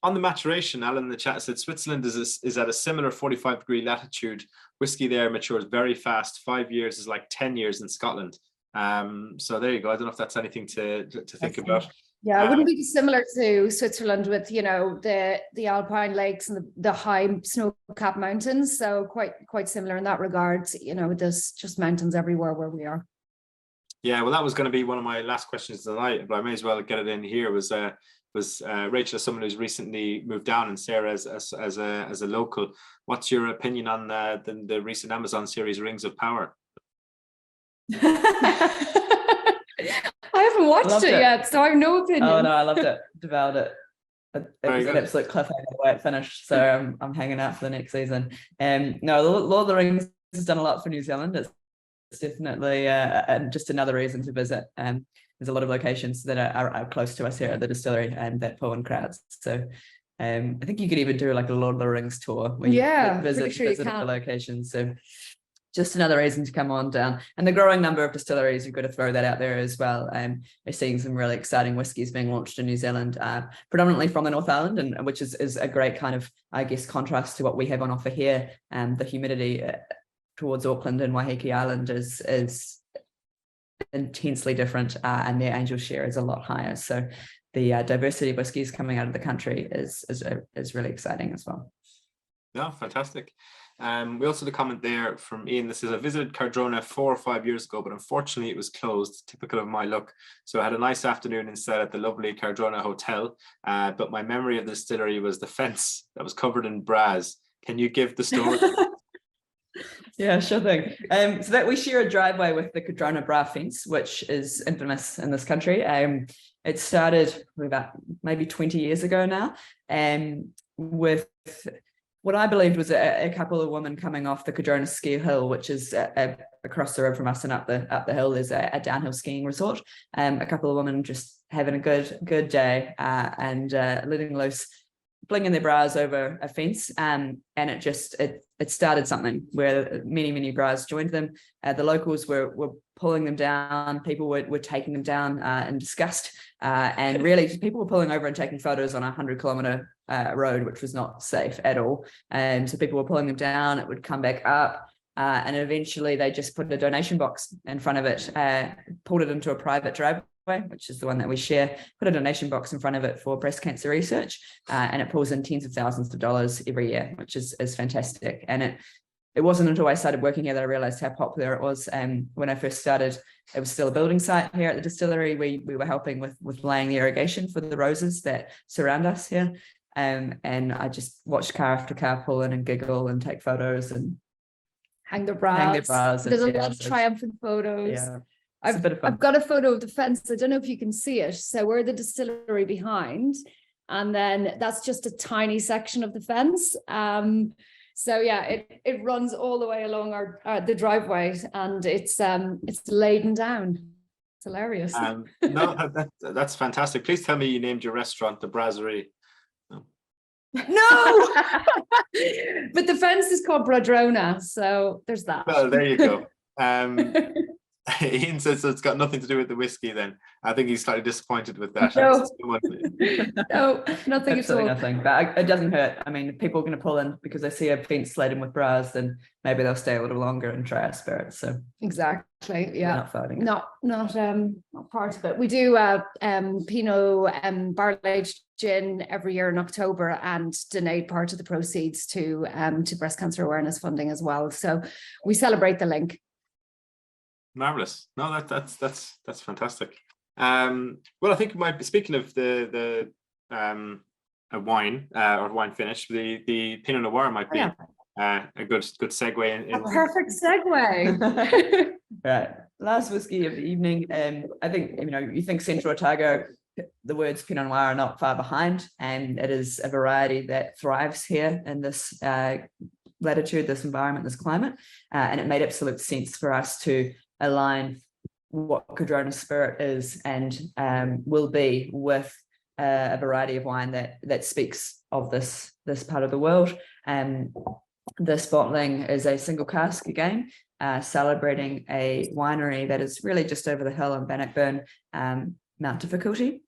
On the maturation, Alan in the chat said Switzerland is at a similar 45-degree latitude. Whiskey there matures very fast. 5 years is like 10 years in Scotland. So there you go. I don't know if that's anything to think about. Yeah, it wouldn't be dissimilar to Switzerland with the Alpine lakes and the high snow-capped mountains. So quite similar in that regard. There's just mountains everywhere where we are. Yeah, well, that was going to be one of my last questions tonight, but I may as well get it in here. Was Rachel, as someone who's recently moved down, and Sarah as a local, what's your opinion on the recent Amazon series Rings of Power? I haven't watched it yet, so I have no opinion. Oh no, I loved it, devoured it. It was an absolute cliffhanger the way it finished, so I'm hanging out for the next season. No, Lord of the Rings has done a lot for New Zealand. It's definitely just another reason to visit. There's a lot of locations that are close to us here at the distillery and that pull in crowds. So I think you could even do like a Lord of the Rings tour when you visit the locations. So just another reason to come on down. And the growing number of distilleries, we've got to throw that out there as well. We're seeing some really exciting whiskies being launched in New Zealand, predominantly from the North Island, and which is a great kind of, I guess, contrast to what we have on offer here. The humidity towards Auckland and Waiheke Island is intensely different, and their angel share is a lot higher. So the diversity of whiskies coming out of the country is really exciting as well. Yeah, fantastic. We also had a comment there from Ian. This is, I visited Cardrona 4 or 5 years ago, but unfortunately it was closed, typical of my luck. So I had a nice afternoon instead at the lovely Cardrona Hotel. But my memory of the distillery was the fence that was covered in brass. Can you give the story? Yeah, sure thing. So that we share a driveway with the Cardrona Bra fence, which is infamous in this country. It started about maybe 20 years ago now, with what I believed was a couple of women coming off the Cardrona Ski Hill, which is across the road from us, and up the hill there's a downhill skiing resort. A couple of women just having a good day and letting loose, flinging their bras over a fence, and it started something where many bras joined them. The locals were pulling them down. People were taking them down in disgust, and really people were pulling over and taking photos on a 100-kilometer road, which was not safe at all. So people were pulling them down. It would come back up, and eventually they just put a donation box in front of it, pulled it into a private driveway, which is the one that we share, put a donation box in front of it for breast cancer research, and it pulls in tens of thousands of dollars every year, which is fantastic. And it wasn't until I started working here that I realized how popular it was. When I first started, it was still a building site here at the distillery. We were helping with laying the irrigation for the roses that surround us here. And I just watched car after car pull in and giggle and take photos and hang their bras. There's a lot of triumphant photos. Yeah. I've got a photo of the fence. I don't know if you can see it. So we're the distillery behind, and then that's just a tiny section of the fence. So yeah, it runs all the way along the driveway, and it's laden down. It's hilarious. No, that's fantastic. Please tell me you named your restaurant the Brasserie. No, but the fence is called Cardrona, so there's that. Well, there you go. Ian says so it's got nothing to do with the whiskey then. I think he's slightly disappointed with that. No, nothing at all. Nothing, but it doesn't hurt. I mean, if people are going to pull in because they see a fence laden with bras, then maybe they'll stay a little longer and try our spirits. So exactly, yeah. Not fighting. Not part of it. We do Pinot barrel aged gin every year in October, and donate part of the proceeds to breast cancer awareness funding as well. So we celebrate the link. Marvelous. No, that's fantastic. Well, I think we might be speaking of the a wine or wine finish. The Pinot Noir might be a good segue. A perfect segue. Right. Last whiskey of the evening. I think you think Central Otago, the words Pinot Noir are not far behind, and it is a variety that thrives here in this latitude, this environment, this climate, and it made absolute sense for us to align what Cardrona spirit is and will be with a variety of wine that speaks of this part of the world. This bottling is a single cask again, celebrating a winery that is really just over the hill in Bannockburn, Mount Difficulty.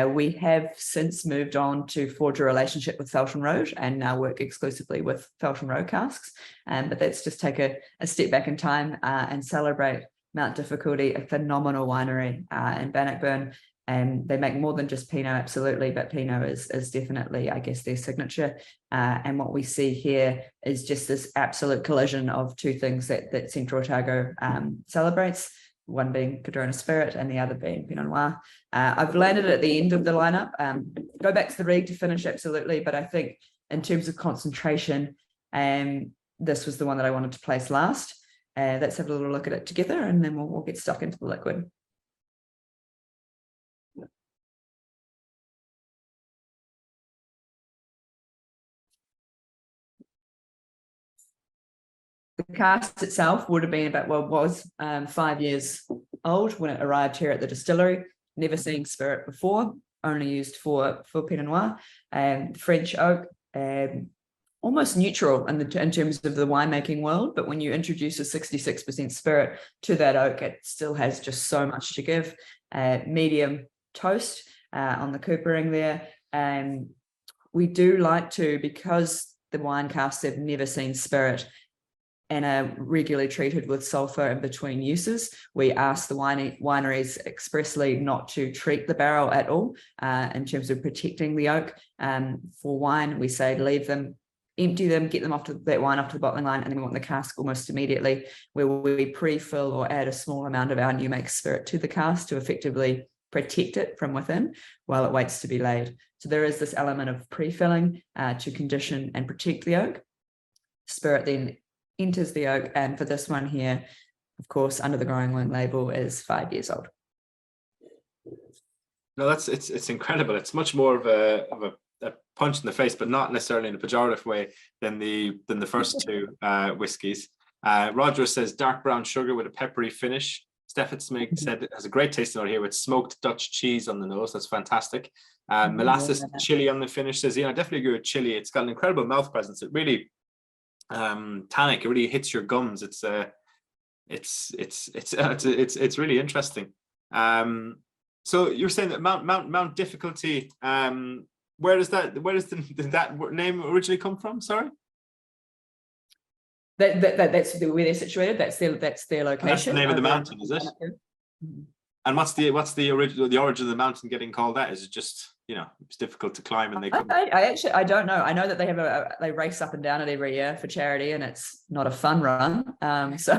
We have since moved on to forge a relationship with Felton Road and now work exclusively with Felton Road casks. But let's just take a step back in time and celebrate Mount Difficulty, a phenomenal winery in Bannockburn. And they make more than just Pinot, absolutely, but Pinot is definitely, I guess, their signature. And what we see here is just this absolute collision of two things that Central Otago celebrates, one being Cardrona Spirit and the other being Pinot Noir. I've landed at the end of the lineup. Go back to the Reid to finish, absolutely, but I think in terms of concentration, this was the one that I wanted to place last. Let's have a little look at it together, and then we'll get stuck into the liquid. The cask itself would have been was 5 years old when it arrived here at the distillery. Never seen spirit before, only used for Pinot Noir. French oak, almost neutral in terms of the winemaking world, but when you introduce a 66% spirit to that oak, it still has just so much to give. Medium toast on the coopering there. We do like to, because the wine casks have never seen spirit and are regularly treated with sulfur in between uses, we ask the wineries expressly not to treat the barrel at all in terms of protecting the oak. For wine, we say leave them, empty them, get them that wine off to the bottling line, and then we want the cask almost immediately, where we pre-fill or add a small amount of our new make spirit to the cask to effectively protect it from within while it waits to be laid. So there is this element of pre-filling to condition and protect the oak. Spirit then enters the oak, and for this one here, of course, under the growing wine label, is 5 years old. No, it's incredible. It's much more of a punch in the face, but not necessarily in a pejorative way than the first two whiskies. Roger says dark brown sugar with a peppery finish. Stefan Smig said it has a great tasting note here with smoked Dutch cheese on the nose. That's fantastic. Molasses chili on the finish, says, I definitely agree with chili. It's got an incredible mouth presence. It really tannic. It really hits your gums. It's really interesting. So you're saying that Mount Difficulty. Where does that name originally come from? Sorry. That's where they're situated. That's their location. And that's the name of the mountain, is it? And what's the origin of the mountain getting called that? Is it just it's difficult to climb and they come? I don't know. I know that they have they race up and down it every year for charity, and it's not a fun run. So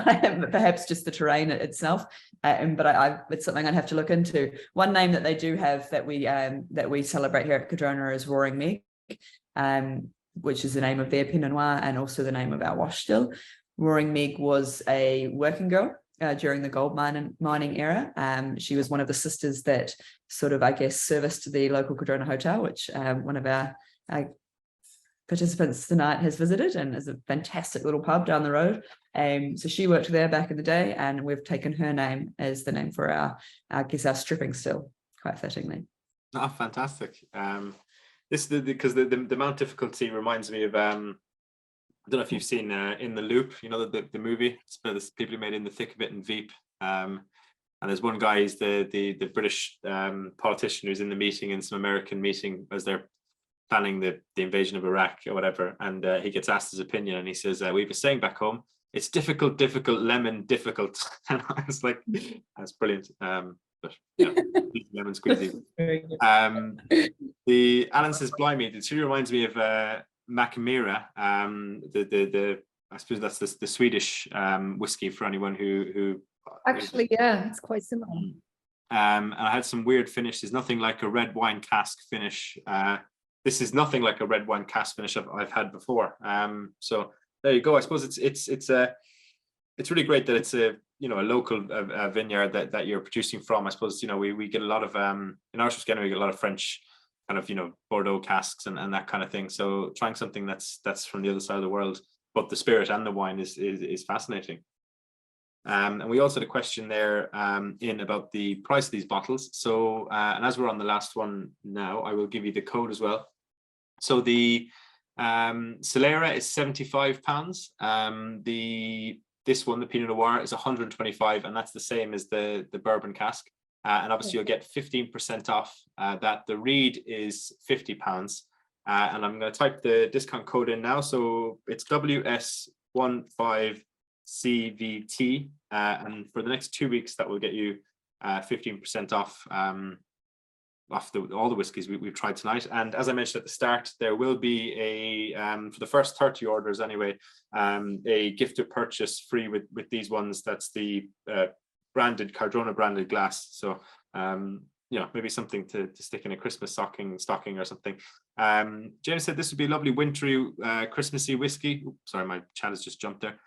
perhaps just the terrain itself. But it's something I'd have to look into. One name that they do have that we celebrate here at Cardrona is Roaring Meg, which is the name of their Pinot Noir and also the name of our wash still. Roaring Meg was a working girl during the gold mining era. She was one of the sisters that sort of, I guess, serviced the local Cardrona Hotel, which one of our participants tonight has visited, and is a fantastic little pub down the road. So she worked there back in the day, and we've taken her name as the name for our stripping still, quite fittingly. Oh, fantastic. This because the Mount Difficulty reminds me of I don't know if you've seen In the Loop, the movie. It's about the people who made In the Thick of It and Veep. And there's one guy, he's the British politician who's in the meeting, in some American meeting, as they're planning the invasion of Iraq or whatever. And he gets asked his opinion, and he says, we have a saying back home, it's difficult, lemon, difficult. And I was like, that's brilliant. But lemon squeezy. The Alan says, blimey, it really reminds me of Macamira, I suppose that's the Swedish whiskey, for anyone who actually, yeah, it's quite similar. And I had some weird finishes. Nothing like a red wine cask finish. This is nothing like a red wine cask finish I've had before. So there you go. I suppose it's really great that it's a local vineyard that you're producing from. I suppose we get a lot of in our Tuscany, we get a lot of French kind of Bordeaux casks and that kind of thing. So trying something that's from the other side of the world, but the spirit and the wine is fascinating. And we also had a question there in about the price of these bottles. So, and as we're on the last one now, I will give you the code as well. So the Solera is £75. This one, the Pinot Noir, is 125, and that's the same as the bourbon cask. And obviously you'll get 15% off that. The Reid is £50. And I'm going to type the discount code in now. So it's WS15CVT. And for the next 2 weeks, that will get you 15% off all the whiskies we've tried tonight. And as I mentioned at the start, there will be a for the first 30 orders anyway, a gift to purchase free with these ones. That's the branded Cardrona branded glass. So you know, maybe something to stick in a Christmas stocking or something. James said this would be a lovely wintry Christmassy whiskey. Oops, sorry, my chat has just jumped there.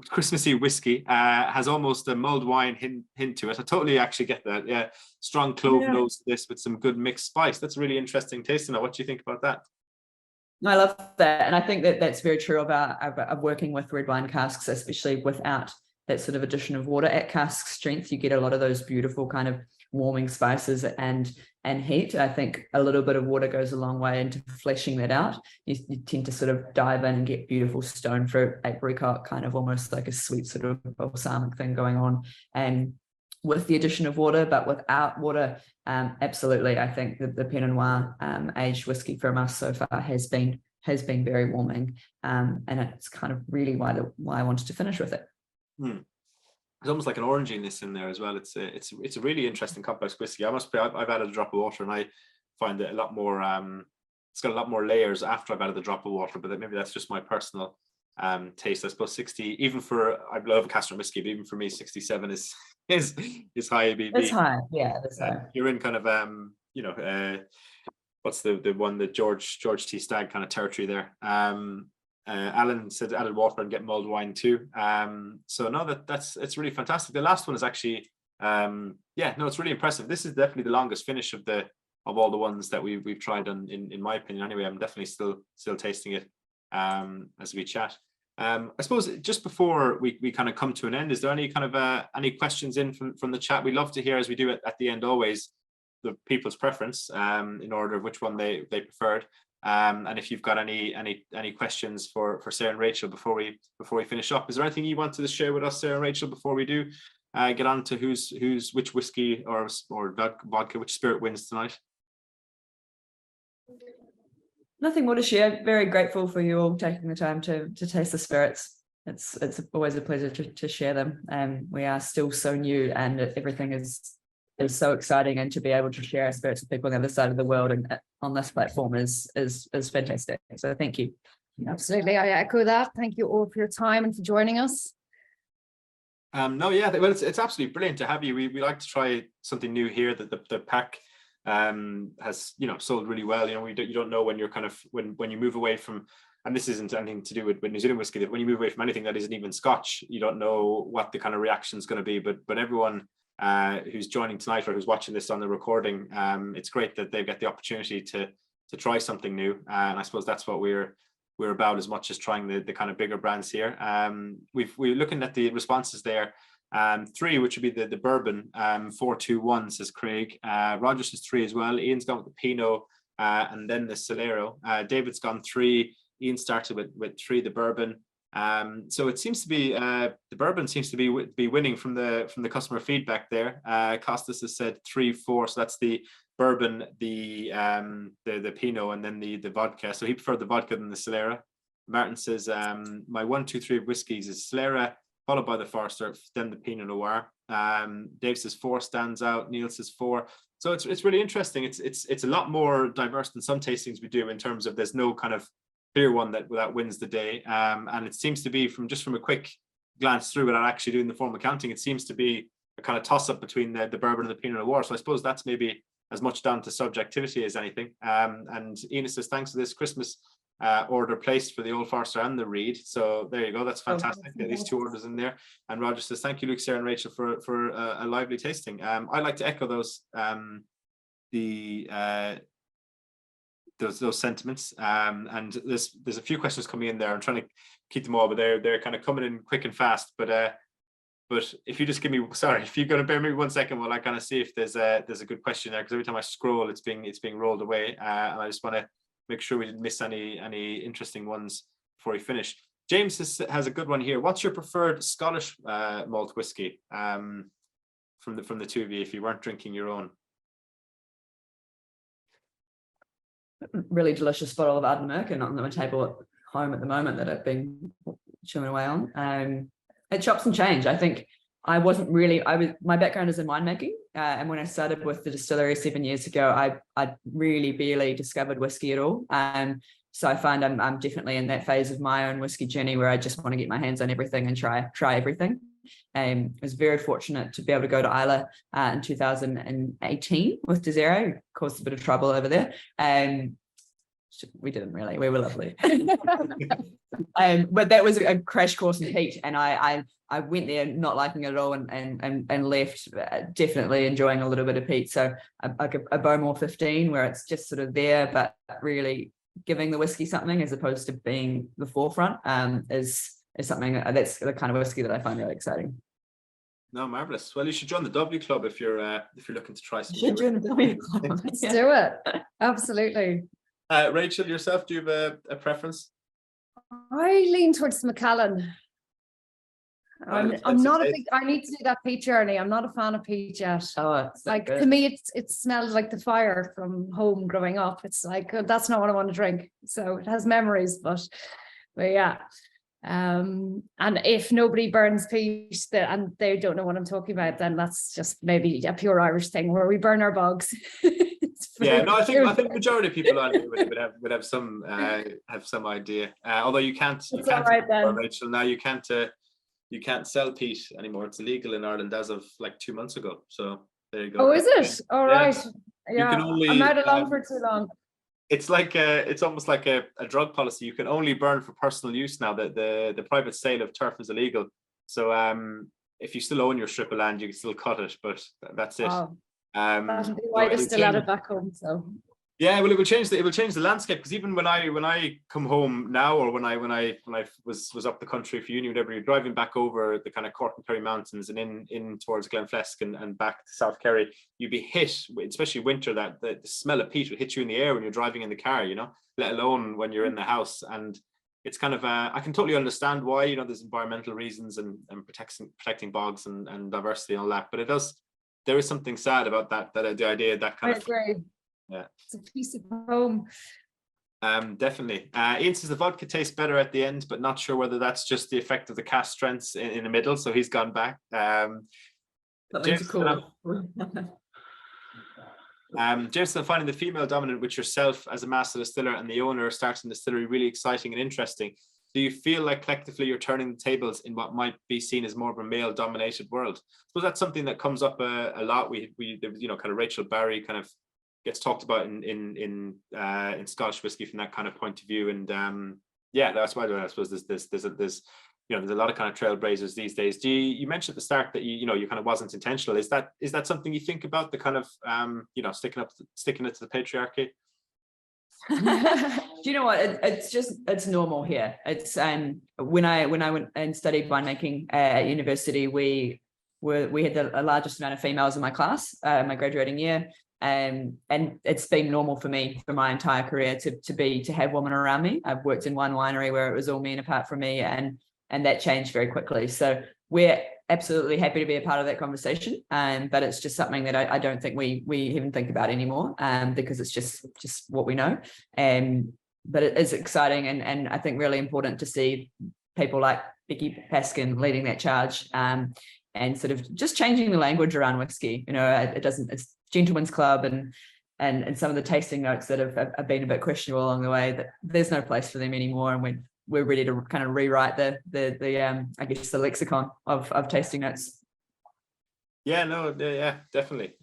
Christmassy whiskey has almost a mulled wine hint to it. I totally actually get that. Yeah, strong clove nose to this with some good mixed spice. That's a really interesting taste. Now, what do you think about that? I love that, and I think that that's very true of working with red wine casks, especially without that sort of addition of water. At cask strength, you get a lot of those beautiful kind of warming spices and heat. I think a little bit of water goes a long way into fleshing that out. You tend to sort of dive in and get beautiful stone fruit, apricot, kind of almost like a sweet sort of balsamic thing going on. And with the addition of water, but without water, absolutely, I think the Pinot Noir aged whiskey from us so far has been very warming, and it's kind of really why I wanted to finish with it. There's almost like an oranginess in there as well. It's a really interesting complex whiskey. I've added a drop of water, and I find it a lot more. It's got a lot more layers after I've added the drop of water, but maybe that's just my personal taste. I suppose 60, even for, I love a Castro whiskey, but even for me, 67 is high ABV. It's high, yeah. That's high. You're in kind of you know, what's the one, the George T. Stagg kind of territory there. Alan said added water and get mulled wine too. So no, it's really fantastic. The last one is actually it's really impressive. This is definitely the longest finish of all the ones that we've tried in my opinion. Anyway, I'm definitely still tasting it as we chat. I suppose just before we kind of come to an end, is there any kind of any questions in from the chat? We love to hear, as we do at the end always, the people's preference in order of which one they preferred. And if you've got any questions for Sarah and Rachel before we finish up, is there anything you wanted to share with us, Sarah and Rachel, before we do get on to which whiskey or vodka, which spirit wins tonight? Nothing more to share. Very grateful for you all taking the time to taste the spirits. It's always a pleasure to share them. We are still so new, and everything is so exciting, and to be able to share our spirits with people on the other side of the world and on this platform is fantastic. So thank you. Absolutely, I echo that. Thank you all for your time and for joining us. No, yeah, well, it's absolutely brilliant to have you. We like to try something new here. That the pack has, you know, sold really well. You know, you don't know when you're kind of when you move away from, and this isn't anything to do with New Zealand whiskey, that when you move away from anything that isn't even Scotch, you don't know what the kind of reaction is going to be. But everyone who's joining tonight or who's watching this on the recording, it's great that they've got the opportunity to try something new, and I suppose that's what we're about, as much as trying the kind of bigger brands here. We're looking at the responses there. 3, which would be the bourbon, 421, says Craig. Roger says 3 as well. Ian's gone with the Pinot, and then the Solera. David's gone 3. Ian started with 3, the bourbon. So it seems to be the bourbon seems to be winning from the customer feedback there. Costas has said 3, 4, so that's the bourbon, the Pinot, and then the vodka. So he preferred the vodka than the Solera. Martin says my 1, 2, 3 of whiskies is Solera, followed by the Forester, then the Pinot Noir. Dave says 4 stands out. Neil says 4. So it's really interesting. It's a lot more diverse than some tastings we do, in terms of there's no kind of clear one that wins the day. And it seems to be, from a quick glance through without actually doing the formal counting, it seems to be a kind of toss up between the bourbon and the Pinot Noir. So I suppose that's maybe as much down to subjectivity as anything. And Ina says thanks for this Christmas order placed for the Old Forester and the Reid. So there you go, that's fantastic. Get these 2 orders in there. And Roger says thank you, Luke, Sarah and Rachel, for a lively tasting. I'd like to echo those sentiments, and there's a few questions coming in there. I'm trying to keep them all, but they're kind of coming in quick and fast. But But if you just give me, sorry, if you're going to bear me 1 second while I kind of see if there's a good question there, because every time I scroll, it's being rolled away, and I just want to make sure we didn't miss any interesting ones before we finish. James has a good one here. What's your preferred Scottish malt whiskey from the two of you, if you weren't drinking your own? Really delicious bottle of Ardnamurchan on my table at home at the moment that I've been chewing away on. It chops and change. I think my background is in winemaking, and when I started with the distillery 7 years ago, I really barely discovered whiskey at all. So I find I'm definitely in that phase of my own whiskey journey where I just want to get my hands on everything and try everything. I was very fortunate to be able to go to Islay in 2018 with Desiree. Caused a bit of trouble over there. We didn't really. We were lovely. But that was a crash course in peat, and I went there not liking it at all, and left definitely enjoying a little bit of peat. So a Bowmore 15 where it's just sort of there, but really giving the whiskey something as opposed to being the forefront is something that's the kind of whiskey that I find really exciting. No, marvelous. Well, you should join the W Club if you're looking to try some. Should join the W Club. Let's do it. Absolutely. Rachel, yourself, do you have a preference? I lean towards the Macallan. I'm not a big. I need to do that peat journey. I'm not a fan of peat yet. Oh, it's like good. To me, it smells like the fire from home growing up. It's like that's not what I want to drink. So it has memories, but yeah. And if nobody burns peat and they don't know what I'm talking about, then that's just maybe a pure Irish thing where we burn our bogs. Yeah, no, I think majority of people would have some idea. Although you can't right, Rachel, now you can't sell peat anymore. It's illegal in Ireland as of like 2 months ago. So there you go. Oh, is it? All right. You can only, I'm out along for too long. It's like it's almost like a drug policy. You can only burn for personal use now. The private sale of turf is illegal. So if you still own your strip of land, you can still cut it, but that's it. Oh. That'll be why they still at it back home. So yeah, well, it will change the landscape, because even when I come home now, or when I was up the country for uni, whatever, you're driving back over the kind of Cork and Kerry mountains and in towards Glenflesk and back to South Kerry, you'd be hit, especially winter, that the smell of peat would hit you in the air when you're driving in the car, let alone when you're in the house. And it's kind of I can totally understand why, there's environmental reasons and protecting bogs and diversity and all that, but there is something sad about that the idea that kind of. Yeah, it's a piece of home. Definitely. Ian says the vodka tastes better at the end, but not sure whether that's just the effect of the cask strengths in the middle. So he's gone back. James, cool. James, finding the female dominant with yourself as a master distiller and the owner starting the distillery really exciting and interesting. Do you feel like collectively you're turning the tables in what might be seen as more of a male-dominated world? So that's something that comes up a lot. We kind of Rachel Barry kind of gets talked about in Scottish whiskey from that kind of point of view, and that's why I suppose there's a lot of kind of trailblazers these days. You mentioned at the start that you kind of wasn't intentional. Is that something you think about, the kind of sticking it to the patriarchy? Do you know what? It's normal here. It's when I went and studied winemaking at university, we had the largest amount of females in my class, my graduating year. And it's been normal for me for my entire career to have women around me. I've worked in one winery where it was all men apart from me, and that changed very quickly. So we're absolutely happy to be a part of that conversation. But it's just something that I don't think we even think about anymore, because it's just what we know. But it is exciting and I think really important to see people like Becky Paskin leading that charge, and sort of just changing the language around whiskey. It's gentleman's club and some of the tasting notes that have been a bit questionable along the way, that there's no place for them anymore, and we're ready to kind of rewrite the I guess the lexicon of tasting notes. Yeah, definitely.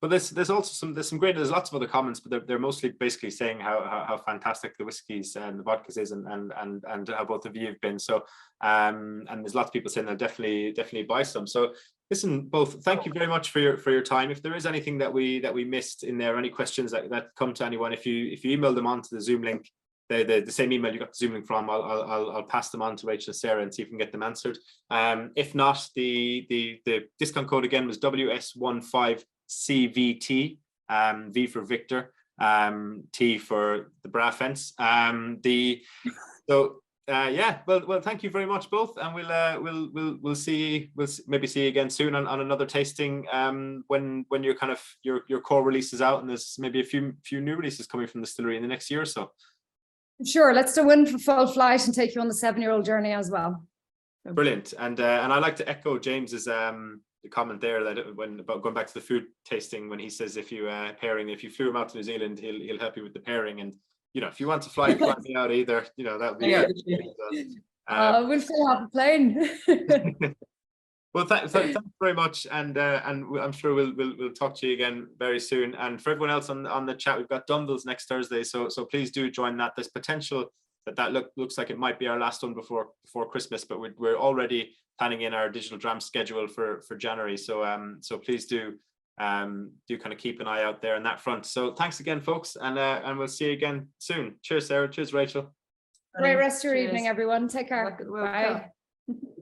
But there's also there's lots of other comments, but they're mostly basically saying how fantastic the whiskies and the vodkas is, and how both of you have been. So and there's lots of people saying they'll definitely buy some. So listen, both, thank you very much for your time. If there is anything that we missed in there, any questions that come to anyone, if you email them onto the Zoom link, the same email you got the Zoom link from, I'll pass them on to Rachel and Sarah and see if we can get them answered. If not, the discount code again was WS15CVT, V for Victor, T for the bra fence. Yeah, well, thank you very much both, and we'll maybe see you again soon on another tasting when your kind of your core release is out, and there's maybe a few new releases coming from the distillery in the next year or so. Sure, let's do one for full flight and take you on the 7-year-old journey as well. Brilliant, and I like to echo James's comment there that about going back to the food tasting, when he says if you flew him out to New Zealand, he'll help you with the pairing, and if you want to fly me out either, that would be we'll still have a plane. Well, thanks very much, and I'm sure we'll talk to you again very soon. And for everyone else on the chat, we've got Dumbles next Thursday, so please do join that. There's potential that looks like it might be our last one before Christmas, but we're already planning in our Digital Drams schedule for January. So please do kind of keep an eye out there on that front. So thanks again, folks, and we'll see you again soon. Cheers, Sarah. Cheers, Rachel. Great rest of your evening, everyone. Take care. Bye.